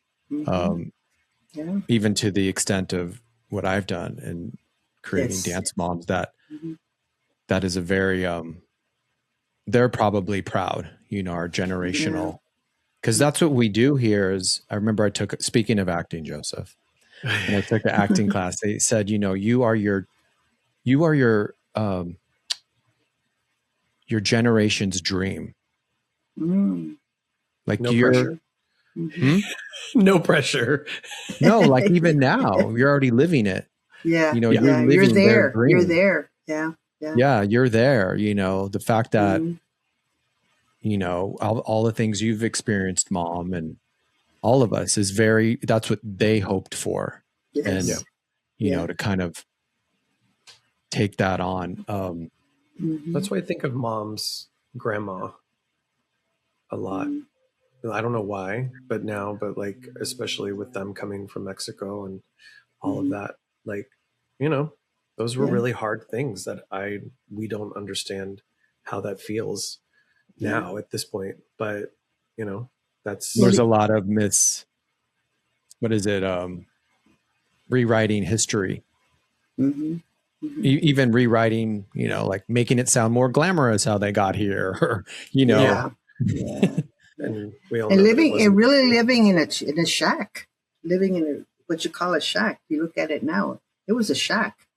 even to the extent of what I've done and creating Dance Moms, that is a very, they're probably proud, our generational, because that's what we do here is, I remember speaking of acting, Joseph, and I took an acting class. They said, you are your generation's dream. Like no pressure. No pressure. No, like even now, you're already living it. Yeah. You're living you're there. their dream. You're there. Yeah. Yeah, you're there. The fact that, all the things you've experienced, Mom, and all of us that's what they hoped for. Yes. And, to kind of take that on. That's why I think of Mom's grandma a lot. I don't know why, but now, but like, especially with them coming from Mexico and all of that, like, you know, those were Yeah. really hard things that we don't understand how that feels now at this point. But, you know, There's a lot of what is it? Rewriting history. Even rewriting, you know, like making it sound more glamorous how they got here, or, you know. Yeah. And we all And know living and really living in a shack, living in what you call a shack. You look at it now, it was a shack.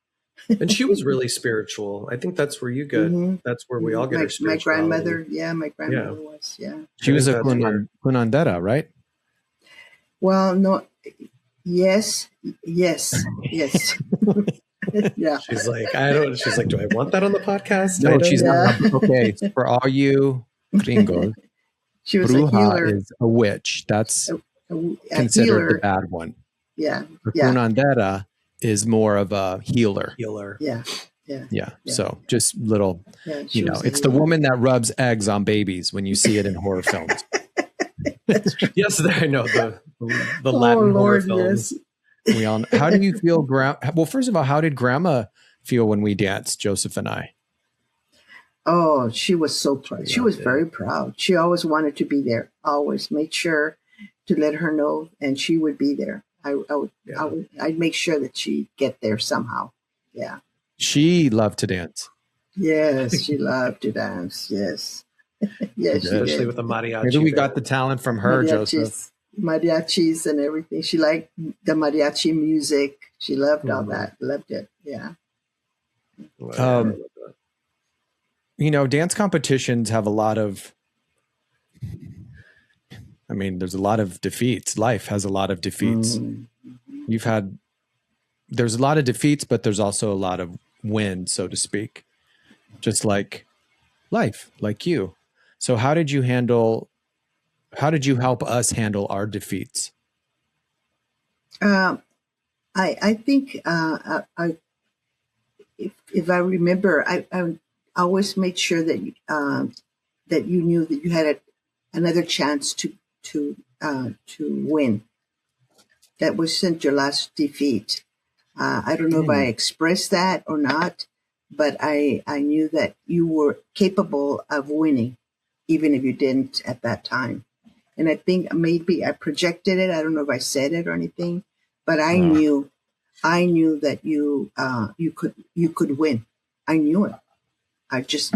And she was really spiritual. I think that's where you get, that's where we all get our spirituality. My grandmother was, She was a Cunandera, right? Well, no, yes. Yeah. She's like, do I want that on the podcast? No, she's not. Okay, for all you gringos, she was bruja a healer. is a witch. That's a considered healer. the bad one. Yeah. A Cunandera is more of a healer. Yeah. So just little, you know, it's healer. the woman that rubs eggs on babies when you see it in horror films. Yes, I know the Latin horror films. Yes. We all. How do you feel, well, first of all, how did Grandma feel when we danced, Joseph and I? Oh, she was so proud. She was very proud. She always wanted to be there. Always made sure to let her know, and she would be there. I'd make sure that she'd get there somehow. Yeah. She loved to dance. Yes, she loved to dance. Yes. Yes, especially with the mariachi. Maybe we got the talent from her, Joseph. Mariachis and everything. She liked the mariachi music. She loved all that. Loved it. Yeah. You know, dance competitions have a lot of, there's a lot of defeats. Life has a lot of defeats. There's a lot of defeats, but there's also a lot of wins, so to speak. Just like life, like you. So how did you help us handle our defeats? I think if I remember, I always made sure that that you knew that you had another chance to win. That wasn't your last defeat. I don't know if I expressed that or not, but I knew that you were capable of winning, even if you didn't at that time. And I think maybe I projected it. I don't know if I said it or anything, but I knew that you could win. I knew it. I just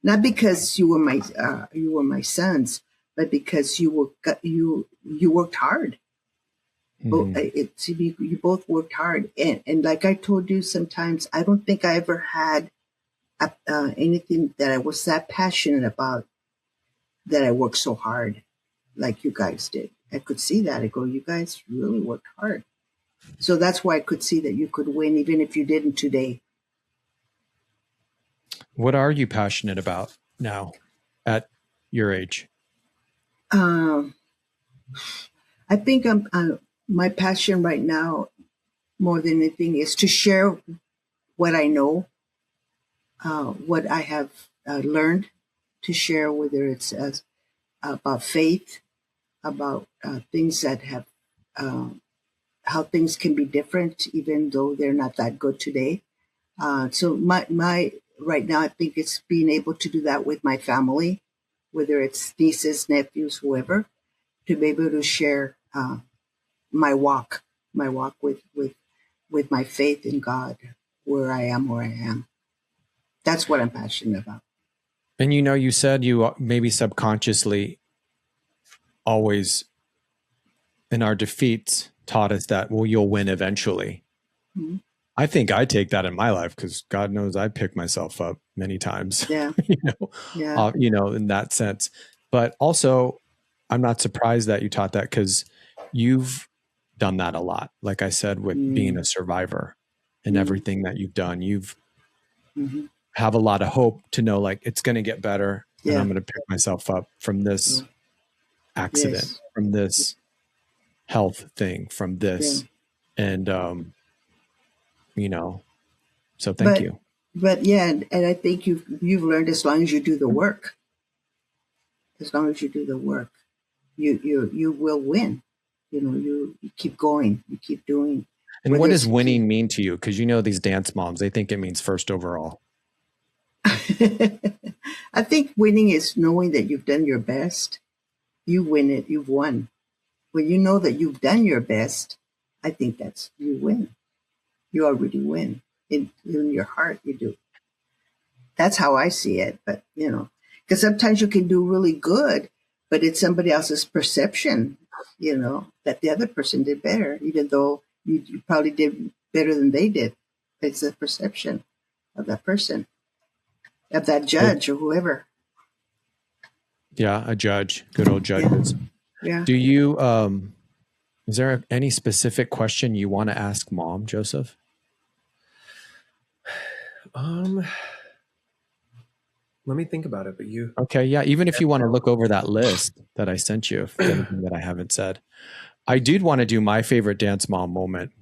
not because you were my sons, but because you worked hard. You both worked hard, and like I told you, sometimes I don't think I ever had anything that I was that passionate about that I worked so hard like you guys did. I could see that. I go, you guys really worked hard. So that's why I could see that you could win, even if you didn't today. What are you passionate about now at your age? I think my passion right now, more than anything, is to share what I know, what I have learned, to share, whether it's about faith, about things that have, how things can be different, even though they're not that good today. So my right now, I think it's being able to do that with my family, whether it's nieces, nephews, whoever, to be able to share my walk with my faith in God, where I am. That's what I'm passionate about. And you said you maybe subconsciously always in our defeats taught us that, well, you'll win eventually. Mm-hmm. I think I take that in my life because God knows I pick myself up many times. Yeah. In that sense. But also, I'm not surprised that you taught that because you've done that a lot. Like I said, with being a survivor and everything that you've done, you've have a lot of hope to know like it's going to get better and I'm going to pick myself up from this accident, from this health thing, from this. And, so thank you. But and I think you've learned as long as you do the work. As long as you do the work. you will win. You keep going, you keep doing. And what does winning mean to you? Because these dance moms, they think it means first overall. I think winning is knowing that you've done your best. You win it, you've won. When you know that you've done your best, I think that's you win. You already win. In your heart, you do. That's how I see it. But, because sometimes you can do really good, but it's somebody else's perception, that the other person did better, even though you probably did better than they did. It's the perception of that person, of that judge or whoever. Yeah, a judge. Good old judges. Yeah. Do you, is there any specific question you want to ask Mom, Joseph? Let me think about it, but you. Okay, yeah. Even if you want to look over that list that I sent you, if anything that I haven't said, I did want to do my favorite dance mom moment.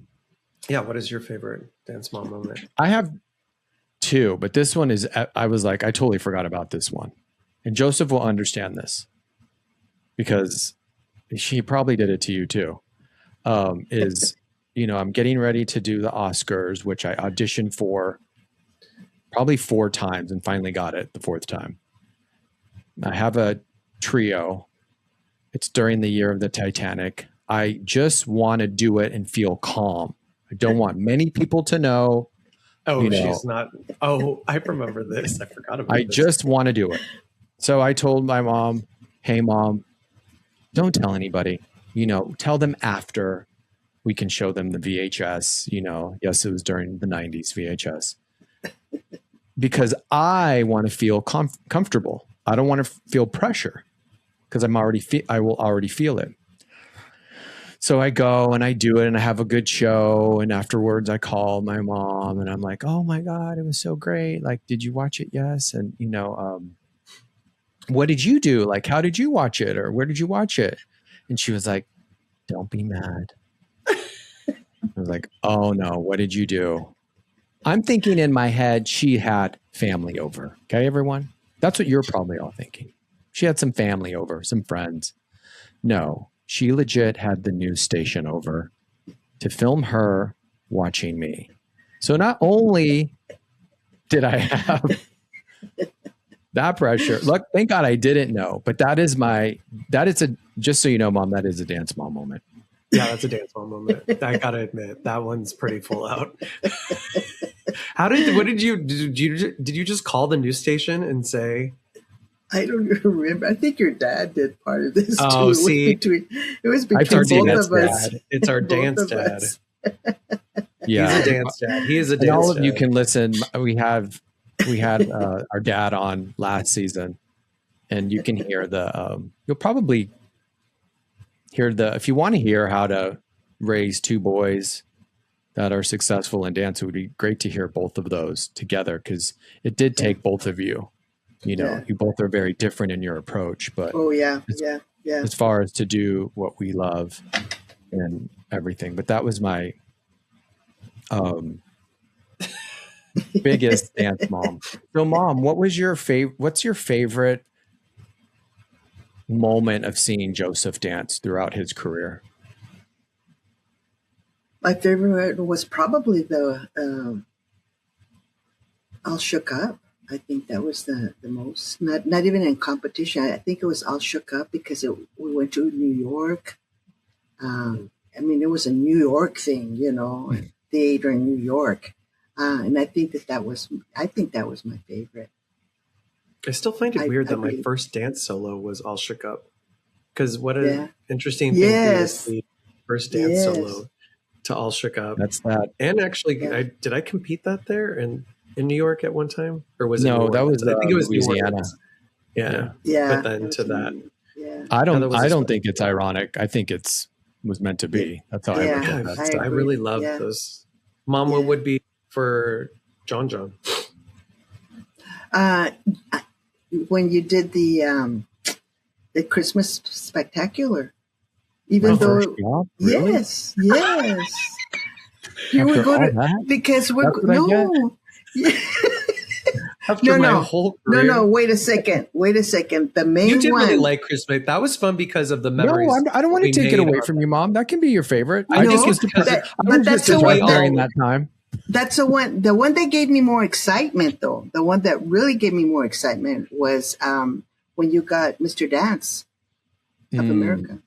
Yeah, what is your favorite dance mom moment? I have two, but this one is. I was like, I totally forgot about this one, and Joseph will understand this because she probably did it to you too. I'm getting ready to do the Oscars, which I auditioned for probably 4 times and finally got it the 4th time. I have a trio. It's during the year of the Titanic. I just want to do it and feel calm. I don't want many people to know. Oh, she's not. Oh, I remember this. I forgot about this. I just want to do it. So I told my mom, hey, Mom, don't tell anybody. Tell them after we can show them the VHS. Yes, it was during the 90s VHS. Because I want to feel comfortable. I don't want to feel pressure because I will already feel it. So I go and I do it and I have a good show. And afterwards I call my mom and I'm like, oh my God, it was so great. Like, did you watch it? Yes. And what did you do? Like, how did you watch it? Or where did you watch it? And she was like, don't be mad. I was like, oh no, what did you do? I'm thinking in my head, she had family over. Okay, everyone? That's what you're probably all thinking. She had some family over, some friends. No, she legit had the news station over to film her watching me. So not only did I have that pressure, look, thank God I didn't know, but just so you know, Mom, that is a dance mom moment. Yeah, that's a dance mom moment. I gotta admit, that one's pretty full out. Did you just call the news station and say? I don't remember. I think your dad did part of this too. See, it was between both of us. It's our dance dad. Yeah, he's a dance dad. He is a dance dad. All of you can listen. We had our dad on last season, and you can hear you'll probably hear if you want to hear how to raise 2 boys that are successful in dance, it would be great to hear both of those together because it did take both of you. You both are very different in your approach, but as far as to do what we love and everything. But that was my biggest dance mom. So, Mom, what's your favorite moment of seeing Joseph dance throughout his career? My favorite was probably the All Shook Up. I think that was the most, not even in competition. I think it was All Shook Up because we went to New York. It was a New York thing, theater in New York. And I think that was my favorite. I still find it weird that my first dance solo was All Shook Up. Because what an interesting thing is the first dance solo to All Shook Up. That's that. And actually, did I compete that there in New York at one time? Or was it No, that was I think it was Louisiana. Yeah. But then to that. Yeah. I don't think it's ironic. I think was meant to be. That's how I look at that. I really love those. Mom, what would be for John? When you did the Christmas spectacular, even though really? yes, you were going to because we're no. After my whole career. No. Wait a second. The main you did one. really like Christmas. That was fun because of the memories. No, I don't want to take it away from you, Mom. That can be your favorite. I think it's because I was just during that time. That's the one that gave me more excitement, though. The one that really gave me more excitement was when you got Mr. Dance of America.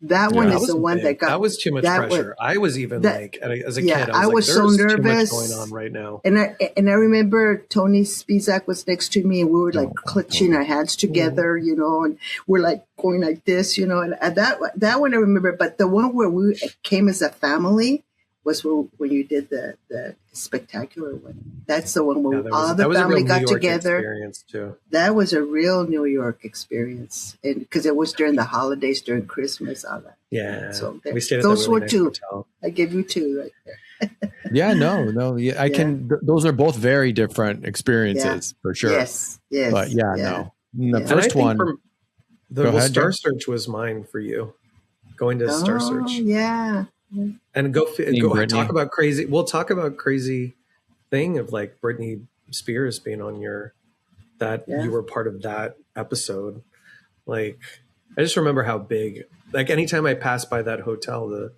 That one is the one that got. That was too much pressure. I was even as a kid, I was so nervous. Too much going on right now. And I remember Tony Spizak was next to me, and we were like clutching our hands together, and we're like going like this, and that one I remember. But the one where we came as a family was when you did the spectacular one. That's the one where all the family got together. Experience too. That was a real New York experience, and because it was during the holidays, during Christmas, all that. Yeah, so we stayed at those really were nice two. hotel. I give you two right there. Yeah, no. I can. Those are both very different experiences for sure. Yes. But no. The first one. Star Search was mine for you. Going to Star Search. Yeah. And go talk about crazy. We'll talk about crazy thing of like Britney Spears being on you were part of that episode. Like, I just remember how big, like anytime I pass by that hotel,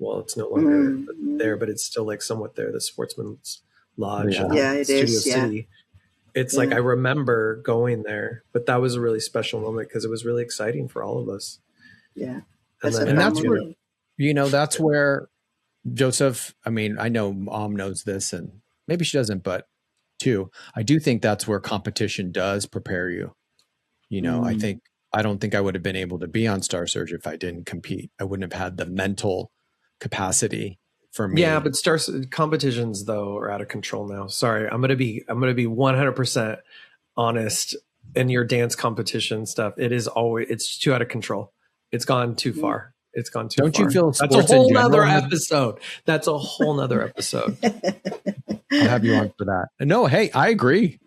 it's no longer there, but it's still like somewhat there. The Sportsman's Lodge. It Studio is. City. It's like, I remember going there, but that was a really special moment because it was really exciting for all of us. Yeah. And that's where, that's where Joseph, I mean, I know Mom knows this and maybe she doesn't, but too, I do think that's where competition does prepare you. I don't think I would have been able to be on Star Search if I didn't compete. I wouldn't have had the mental capacity for me. Yeah, but competitions though are out of control now. Sorry, I'm gonna be 100% honest. In your dance competition stuff, it's too out of control. It's gone too far. It's gone too far. Don't you feel that's a whole nother episode? That's a whole nother episode. I'll have you on for that. No, hey, I agree.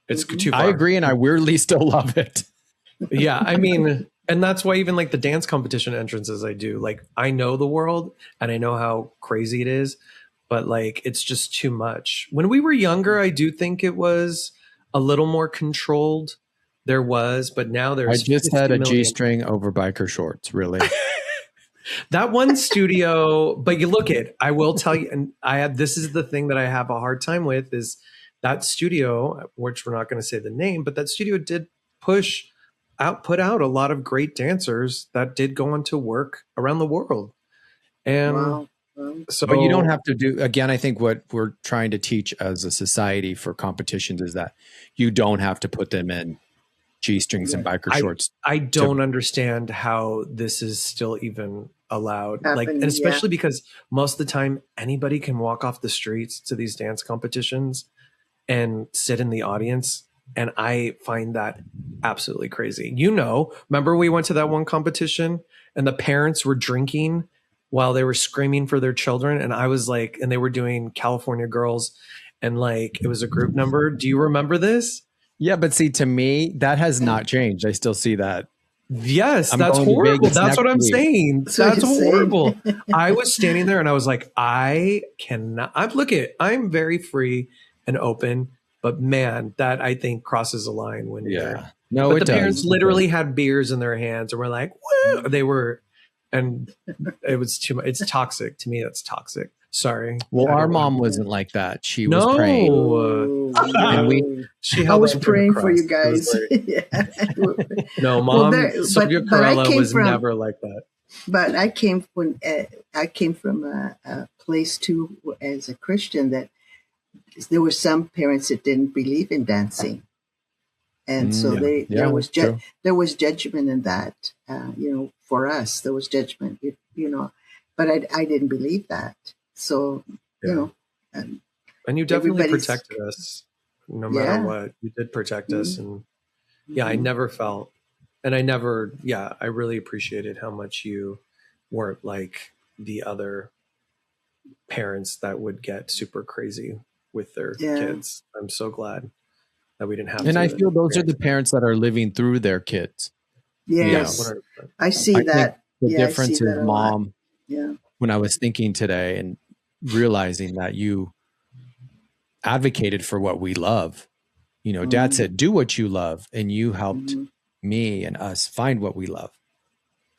It's too far. I agree, and I weirdly still love it. Yeah, I mean, and that's why even like the dance competition entrances I do, like I know the world and I know how crazy it is, but like it's just too much. When we were younger, I do think it was a little more controlled. There was, but now there's. I just had a G-string over biker shorts, really. That one studio, but you look at, I will tell you, and this is the thing that I have a hard time with is that studio, which we're not going to say the name, but that studio did put out a lot of great dancers that did go on to work around the world. And so, but you don't have to do, again, I think what we're trying to teach as a society for competitions is that you don't have to put them in G-strings and biker shorts. I don't understand how this is still even allowed. And especially because most of the time anybody can walk off the streets to these dance competitions and sit in the audience. And I find that absolutely crazy. Remember we went to that one competition and the parents were drinking while they were screaming for their children. And I was like, and they were doing California Girls and like, it was a group number. Do you remember this? Yeah, but see, to me, that has not changed. I still see that. Yes, that's horrible. That's what I'm saying. That's horrible. I was standing there and I was like, I cannot. I'm very free and open, but man, that I think crosses a line when you're. No, but the parents literally had beers in their hands and were like, woo! They were, and it was too much. It's toxic. To me, that's toxic. Sorry. Well, our mom wasn't like that. She was praying. And I was praying for you guys. No, Mom, Sylvia Corella was never like that. But I came from a place too, as a Christian, that there were some parents that didn't believe in dancing. And so there was judgment in that, for us, there was judgment, but I didn't believe that. So, and you definitely protected us no matter what. You did protect us. And I never felt, and I really appreciated how much you weren't like the other parents that would get super crazy with their kids. I'm so glad that we didn't have to. And I feel those are the parents that are living through their kids. Yes. I see that. The difference is, Mom, when I was thinking today and realizing that you advocated for what we love, You know, Dad said, do what you love. And you helped me and us find what we love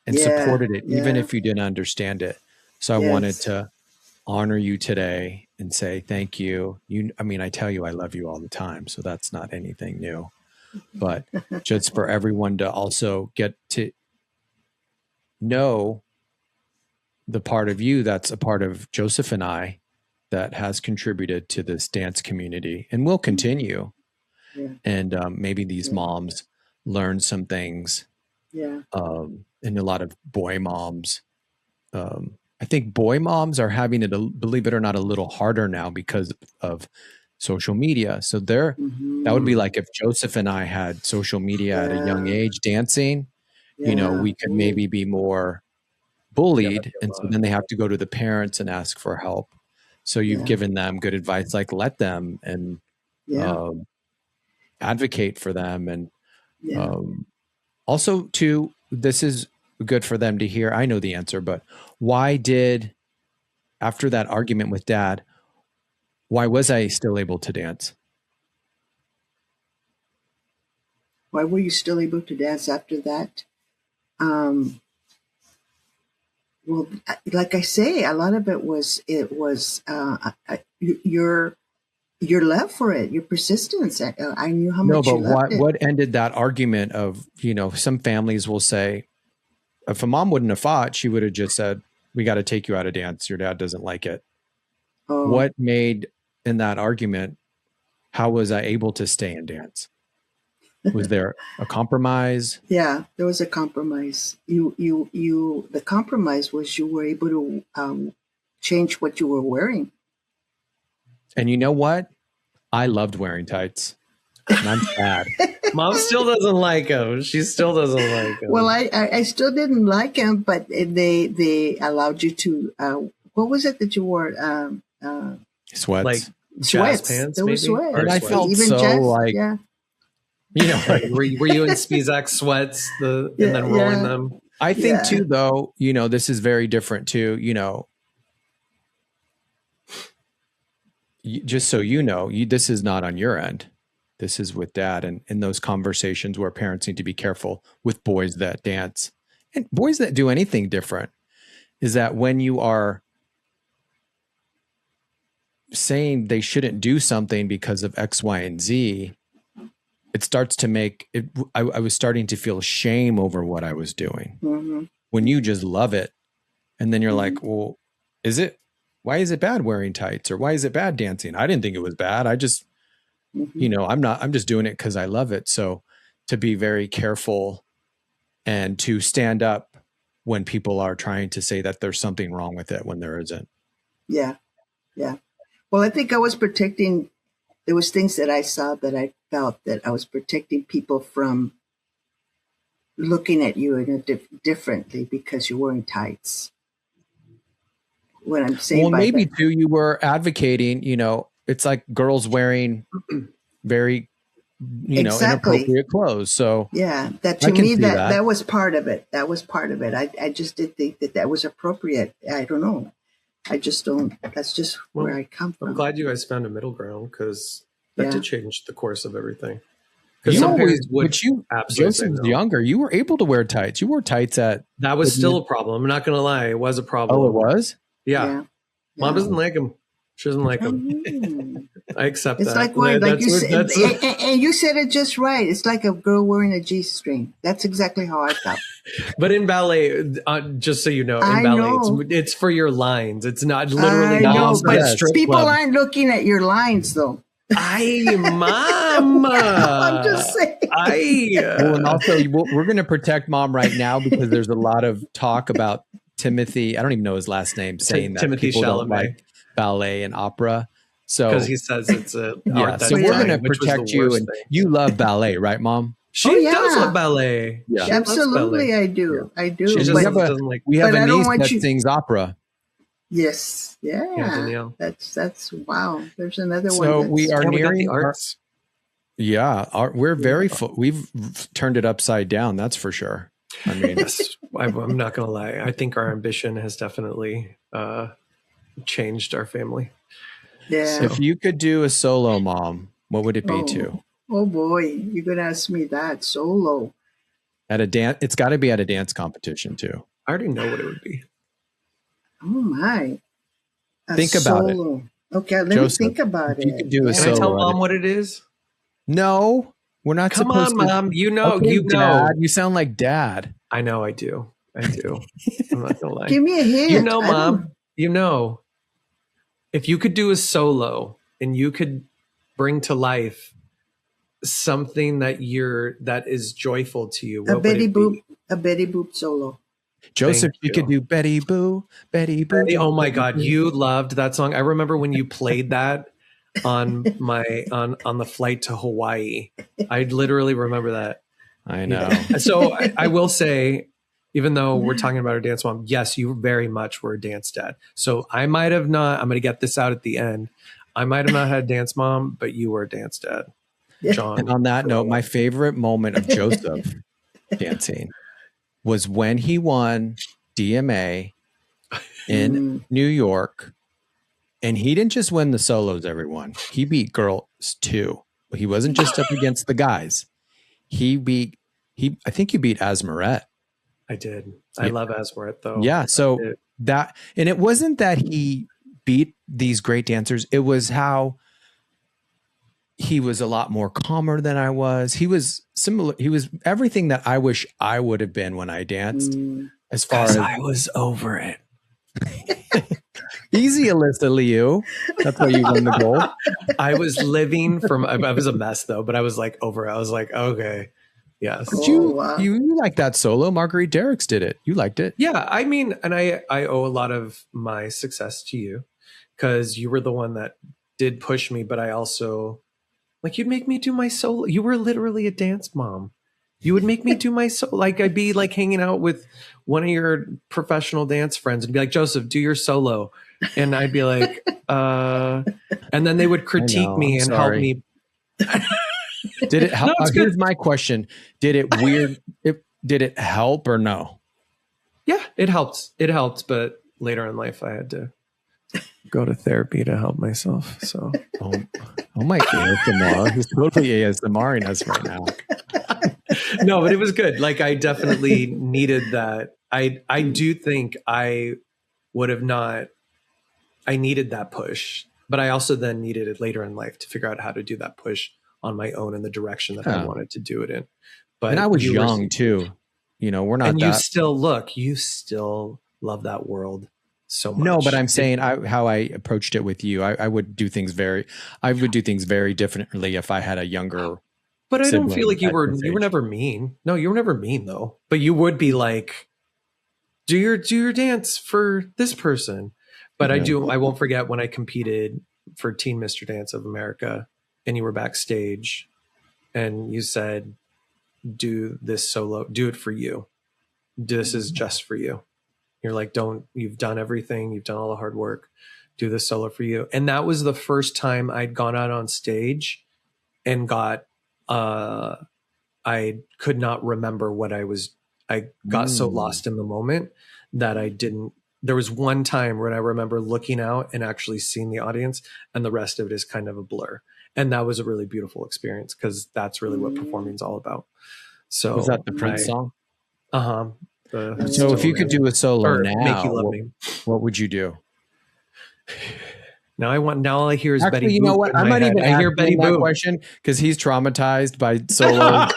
and supported it, even if you didn't understand it. So I wanted to honor you today and say, thank you. I mean, I tell you, I love you all the time. So that's not anything new, but just for everyone to also get to know the part of you that's a part of Joseph and I that has contributed to this dance community and will continue. And maybe these moms learn some things. And a lot of boy moms. I think boy moms are having it, believe it or not, a little harder now because of social media. So that would be like if Joseph and I had social media at a young age dancing, you know, we could maybe be more bullied. And so then they have to go to the parents and ask for help. So you've given them good advice, like let them and advocate for them. And also too, this is good for them to hear. I know the answer, but why did, after that argument with Dad, why was I still able to dance? Why were you still able to dance after that? Well, like I say, a lot of it was your love for it, your persistence. I knew how much you loved it. What ended that argument of, you know, some families will say, if a mom wouldn't have fought, she would have just said, we got to take you out of dance. Your dad doesn't like it. What made in that argument, how was I able to stay in dance? Was there a compromise? Yeah, there was a compromise. The compromise was you were able to change what you were wearing. And you know what? I loved wearing tights. And I'm sad. Mom still doesn't like him. She still doesn't like him. Well, I still didn't like him, but they allowed you to. What was it that you wore? Sweats. Like sweats. Jazz pants, there maybe? was sweats. And I felt even so jazz, like, you know, were you in Spizak sweats and then rolling them? I think too, though, you know, this is very different too, you know, just so you know, this is not on your end. This is with Dad, and in those conversations where parents need to be careful with boys that dance and boys that do anything different, is that when you are saying they shouldn't do something because of X, Y, and Z, it starts to make it. I was starting to feel shame over what I was doing. When you just love it, and then you're like, well, why is it bad wearing tights, or why is it bad dancing? I didn't think it was bad. I just, you know, I'm just doing it because I love it. So to be very careful and to stand up when people are trying to say that there's something wrong with it when there isn't. Yeah. Well, I think I was protecting. There was things that I saw that I felt that I was protecting people from looking at you in differently because you're wearing tights. What I'm saying, well, maybe too, you were advocating. You know, it's like girls wearing very, you know, inappropriate clothes. So yeah, that to me that was part of it. That was part of it. I just did think that was appropriate. I don't know. I just don't. That's just where I come from. I'm glad you guys found a middle ground, because that did change the course of everything. Because some parents would. But Joseph was younger. You were able to wear tights. You wore tights at. That was still a problem. I'm not going to lie. It was a problem. Oh, it was? Yeah. Mom doesn't like him. She doesn't like him. I accept it's that. Like wearing, like you said, and you said it just right. It's like a girl wearing a G-string. That's exactly how I felt. But in ballet, just so you know, in ballet, it's for your lines. It's not literally. People aren't looking at your lines, though. Mama. I'm just saying. Well, and also, we're going to protect Mom right now, because there's a lot of talk about Timothy. I don't even know his last name. Saying that Timothy people Chalamet. don't like ballet and opera. So because he says it's a art so we're going to protect you, and you love ballet, right, Mom? She does love ballet. Yeah. Absolutely, I do. Yeah. I do. She just doesn't like. We have a niece that sings opera. Yes. Yeah. Danielle. That's wow. There's another one. So we are nearing the arts. We're very full. We've turned it upside down. That's for sure. I mean, I'm not going to lie. I think our ambition has definitely changed our family. Yeah. So if you could do a solo, Mom, what would it be to? Oh boy, you're gonna ask me that solo. At a dance, it's got to be at a dance competition too. I already know what it would be. Oh my. Think about it. Solo. Okay, let Joseph, me think about if you it. could do a Can I tell solo Mom what it is? No, we're not Come supposed on, to. Mom. You know, Okay, you know. Dad, you sound like Dad. I know I do. I do. I'm not gonna lie. Give me a hint. You know, Mom. You know. If you could do a solo and you could bring to life something that is joyful to you, what A Betty would it Boop. be? A Betty Boop solo. Joseph, Thank you could do Betty Boo, Betty Boo. Oh my Betty God, Boo. you loved that song. I remember when you played that on the flight to Hawaii. I literally remember that. I know. So I will say, even though we're talking about a dance mom, yes, you very much were a dance dad. So I might have not, I'm going to get this out at the end. I might have not had a dance mom, but you were a dance dad. John. And on that note, my favorite moment of Joseph dancing was when he won DMA in New York. And he didn't just win the solos, everyone. He beat girls too. He wasn't just up against the guys. I think you beat Asmarette. I did. I love Asmarette though. Yeah. So and it wasn't that he beat these great dancers. It was how he was a lot more calmer than I was. He was similar. He was everything that I wish I would have been when I danced. As far as I was over it. Easy, Alyssa Liu. That's why you won the gold. I was living from. I was a mess though, but I was like over it. I was like, okay, yes. But you like that solo? Marguerite Derricks did it. You liked it. Yeah, I mean, and I owe a lot of my success to you because you were the one that did push me. But I also you'd make me do my solo. You were literally a dance mom. You would make me do my solo. I'd be hanging out with one of your professional dance friends and be like, Joseph, do your solo. And I'd be like, and then they would critique me and help me. Did it help? Here's my question. Did it help or no? Yeah, it helped. It helped. But later in life, I had to go to therapy to help myself. So, oh my ASMR. He's totally ASMRing us right now. No, but it was good. I definitely needed that. I do think I would have not. I needed that push, but I also then needed it later in life to figure out how to do that push on my own in the direction that I wanted to do it in. But and I was young too. We're not. And you still love that world so much. No, but I'm saying how I approached it with you. I would do things very differently if I had a younger. But I don't feel like you were never mean. No, you were never mean though. But you would be like, do your dance for this person. But I won't forget when I competed for Teen Mr. Dance of America and you were backstage and you said, do this solo, do it for you. This is just for you. You're like, you've done everything. You've done all the hard work. Do this solo for you. And that was the first time I'd gone out on stage and got, I could not remember what I got so lost in the moment that I didn't. There was one time when I remember looking out and actually seeing the audience, and the rest of it is kind of a blur. And that was a really beautiful experience because that's really what performing is all about. So was that the Prince song? So if you could do a solo now, Make You Love Me, what would you do? Now all I hear is Actually, Betty. You know what? I might even hear Betty Boop question because he's traumatized by solo.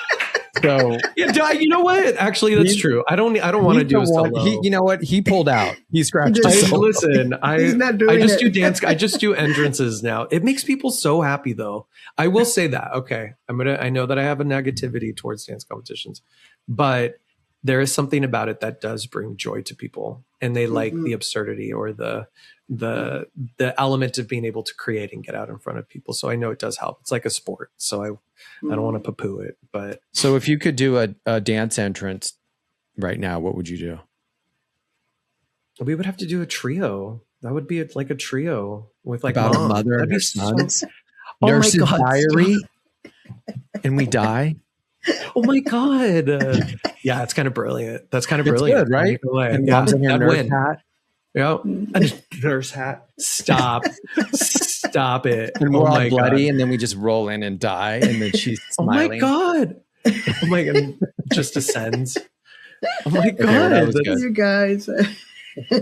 So you know what? Actually, that's true. I don't want to do a solo. You know what? He pulled out. He scratched his solo. Listen, He's not doing I just it. do dance. I just do entrances now. It makes people so happy, though. I will say that. Okay, I know that I have a negativity towards dance competitions, but there is something about it that does bring joy to people, and they like the absurdity or the element of being able to create and get out in front of people. So I know it does help. It's like a sport. So I don't want to poo-poo it, but. So if you could do a dance entrance right now, what would you do? We would have to do a trio. That would be like a trio with about mom. A mother That'd and her sons. Oh Nurse's my God. Diary. And we die. Oh my God. Yeah, it's kind of brilliant. That's kind of brilliant. Good, right? And Yeah, mom's in her I'd nurse win. hat. Yeah. A nurse hat. Stop it. And we're Oh all my bloody, God. and then we just roll in and die, and then she's Oh my smiling. God. Oh my God. Just descends. Oh my Okay, well, God. that was good. You guys.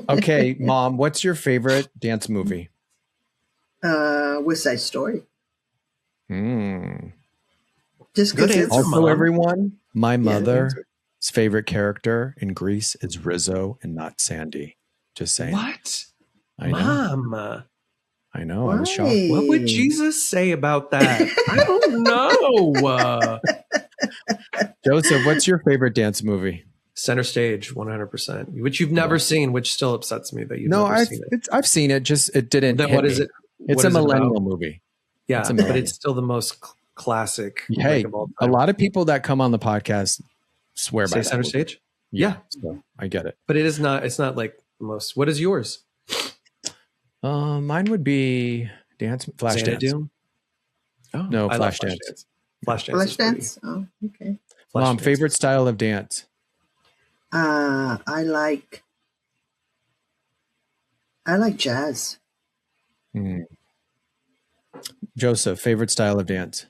Okay, Mom, what's your favorite dance movie? West Side Story. Mm. Just Good because it's answer, Also, Mom. everyone, my mother's answer. favorite character in Greece is Rizzo and not Sandy. Just saying. What? I know. Mom. I know. I was shocked. What would Jesus say about that? I don't know. Joseph, what's your favorite dance movie? Center Stage, 100%. Which you've never seen, which still upsets me that you've No, never seen it. I've seen it. Just it didn't. Then hit what is me. it? It's What a is it millennial about? movie. Yeah, It's a but millennial. it's still the most classic. Hey, like, of all a time. lot of people that come on the podcast swear by Say that Center movie. Stage. Yeah, so I get it. But it is not. It's not like the most. What is yours? Mine would be Flash Dance. Xanadu? Oh, No, I love Flashdance. Flashdance. Flash Dance. Oh, okay. Mom, favorite style of dance? I like jazz. Joseph, favorite style of dance?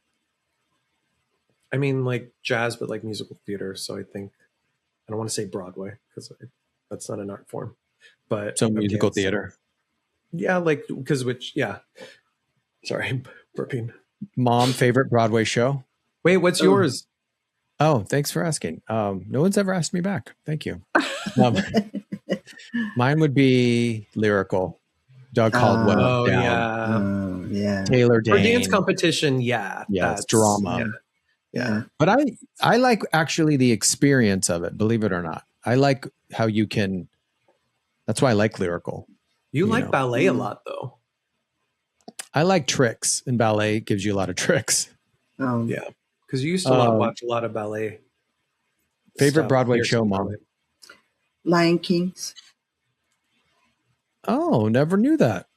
I mean, like jazz, but like musical theater. So I think I don't want to say Broadway because that's not an art form. But So musical theater. Yeah, like because sorry, burping. Mom, favorite Broadway show? Wait, what's yours? Oh, thanks for asking. No one's ever asked me back. Thank you. Mine would be lyrical. Doug Caldwell. Oh Down. Yeah. Taylor Dane. For dance competition, yeah. Yes, drama. Yeah. But I like actually the experience of it, believe it or not. I like how you can, that's why I like lyrical. You like know. ballet a lot though. I like tricks, and ballet gives you a lot of tricks. Yeah. Because you used to watch a lot of ballet. Favorite stuff. Broadway show, Mom? Lion Kings. Oh, never knew that.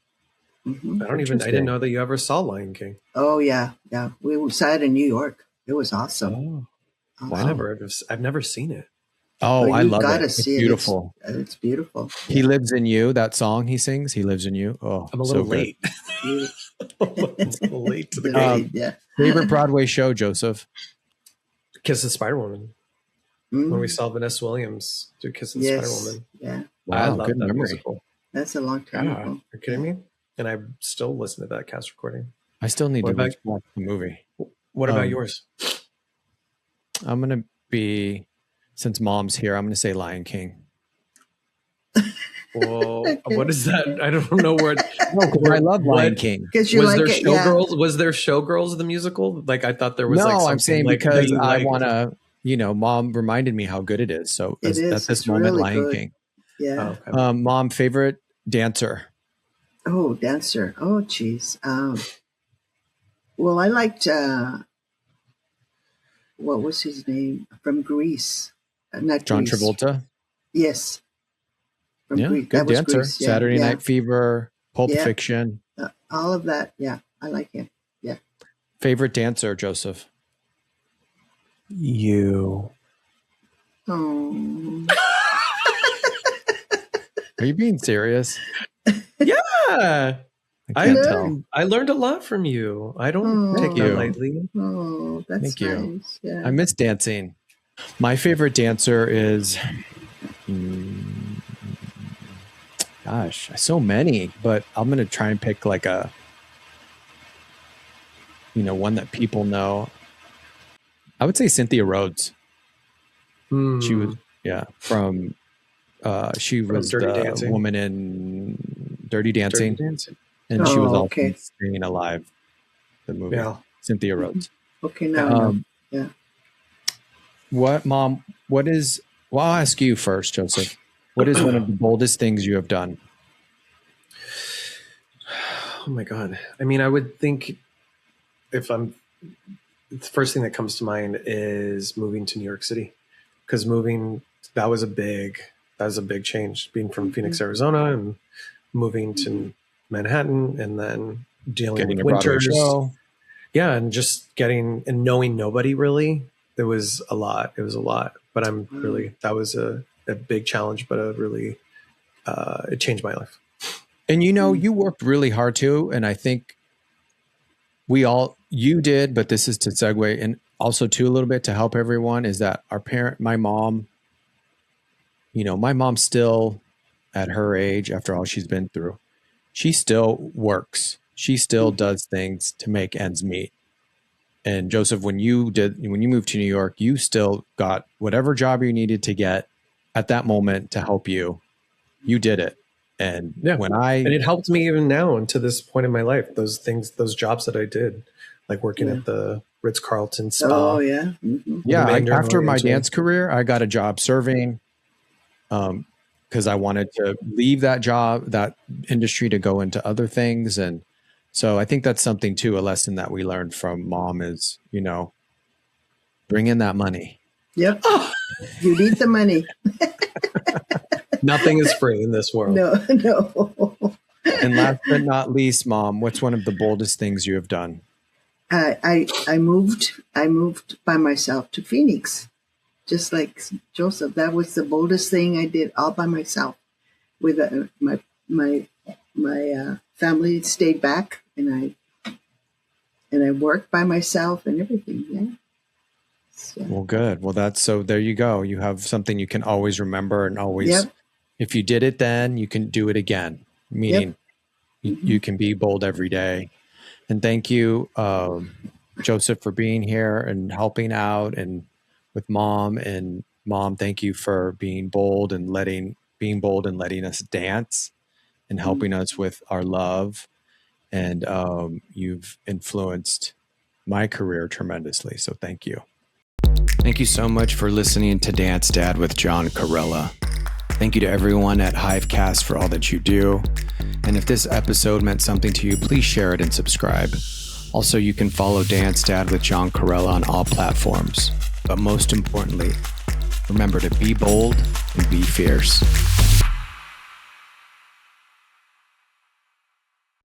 Mm-hmm. I didn't know that you ever saw Lion King. Oh yeah. We saw it in New York. It was awesome. Oh, wow. I've never seen it. Oh, well, I love it. It's beautiful. It's beautiful. He Lives in You, that song he sings, He Lives in You. Oh, I'm a little late. It's a little late to the game. Yeah. Favorite Broadway show, Joseph? Kiss the Spider Woman. When we saw Vanessa Williams do Kiss the Spider Woman. Yeah. Wow, I love good that memory. musical. That's a long time ago. Are you kidding me? And I still listen to that cast recording. I still need to watch the movie. What about yours? I'm going to be, since Mom's here, I'm going to say Lion King. Whoa, what is that? I don't know where. I love Lion King. Because you Was like there it, Showgirls? Was there Showgirls the musical? Like I thought there was. No, like I'm saying like because that you I liked. want to, Mom reminded me how good it is. So It is. at this It's moment, really Lion good. King. Yeah. Oh, okay. Mom, favorite dancer? Oh, dancer. Oh, geez. Well, I liked, what was his name? From Greece. Not John Greece. Travolta? Yes. From Yeah, Greece. good That was dancer. Greece. Yeah, Saturday yeah. Night Fever, Pulp Yeah. Fiction. All of that. Yeah. I like him. Yeah. Favorite dancer, Joseph? You. Oh. Are you being serious? Yeah. I can't tell. I learned a lot from you. I don't take you. that lightly. Oh, that's Thank you. nice. Yeah. I miss dancing. My favorite dancer is, gosh, so many, but I'm going to try and pick like a, one that people know. I would say Cynthia Rhodes. She was, from, she was Dirty the Dancing. woman in Dirty Dancing. And she Oh, was also okay. in Staying Alive, the movie. Yeah. Cynthia Rhodes. Okay, now I know. Yeah. What, Mom, I'll ask you first, Joseph. What is one of the boldest things you have done? Oh my God. I mean, I would think the first thing that comes to mind is moving to New York City. Because that was a big change. Being from Phoenix, Arizona and moving to Manhattan and then dealing with a Broadway winters. show. Yeah, and just and knowing nobody really. It was a lot. But that was a big challenge, but a really it changed my life. And you worked really hard too. And I think you did, but this is to segue and also too a little bit to help everyone is that my mom still at her age, after all she's been through, she still works. She still does things to make ends meet. And Joseph, when you moved to New York, you still got whatever job you needed to get at that moment to help you. You did it. And and it helped me even now and to this point in my life, those jobs that I did, like working at the Ritz-Carlton spa. Oh yeah. Mm-hmm. Yeah. After my dance career, I got a job serving, because I wanted to leave that industry to go into other things. And so I think that's something too, a lesson that we learned from Mom is, bring in that money. Yep. Oh. You need the money. Nothing is free in this world. No. And last but not least, Mom, what's one of the boldest things you have done? I moved by myself to Phoenix, just like Joseph. That was the boldest thing I did all by myself. With my family stayed back, and I worked by myself and everything. Yeah. So. Well, good. Well, so there you go. You have something you can always remember and always, if you did it then, you can do it again. Meaning you can be bold every day. And thank you, Joseph, for being here and helping out and with Mom. And Mom, thank you for being bold and letting us dance and helping us with our love. And you've influenced my career tremendously. So thank you. Thank you so much for listening to Dance Dad with John Corella. Thank you to everyone at Hivecast for all that you do. And if this episode meant something to you, please share it and subscribe. Also, you can follow Dance Dad with John Corella on all platforms. But most importantly, remember to be bold and be fierce.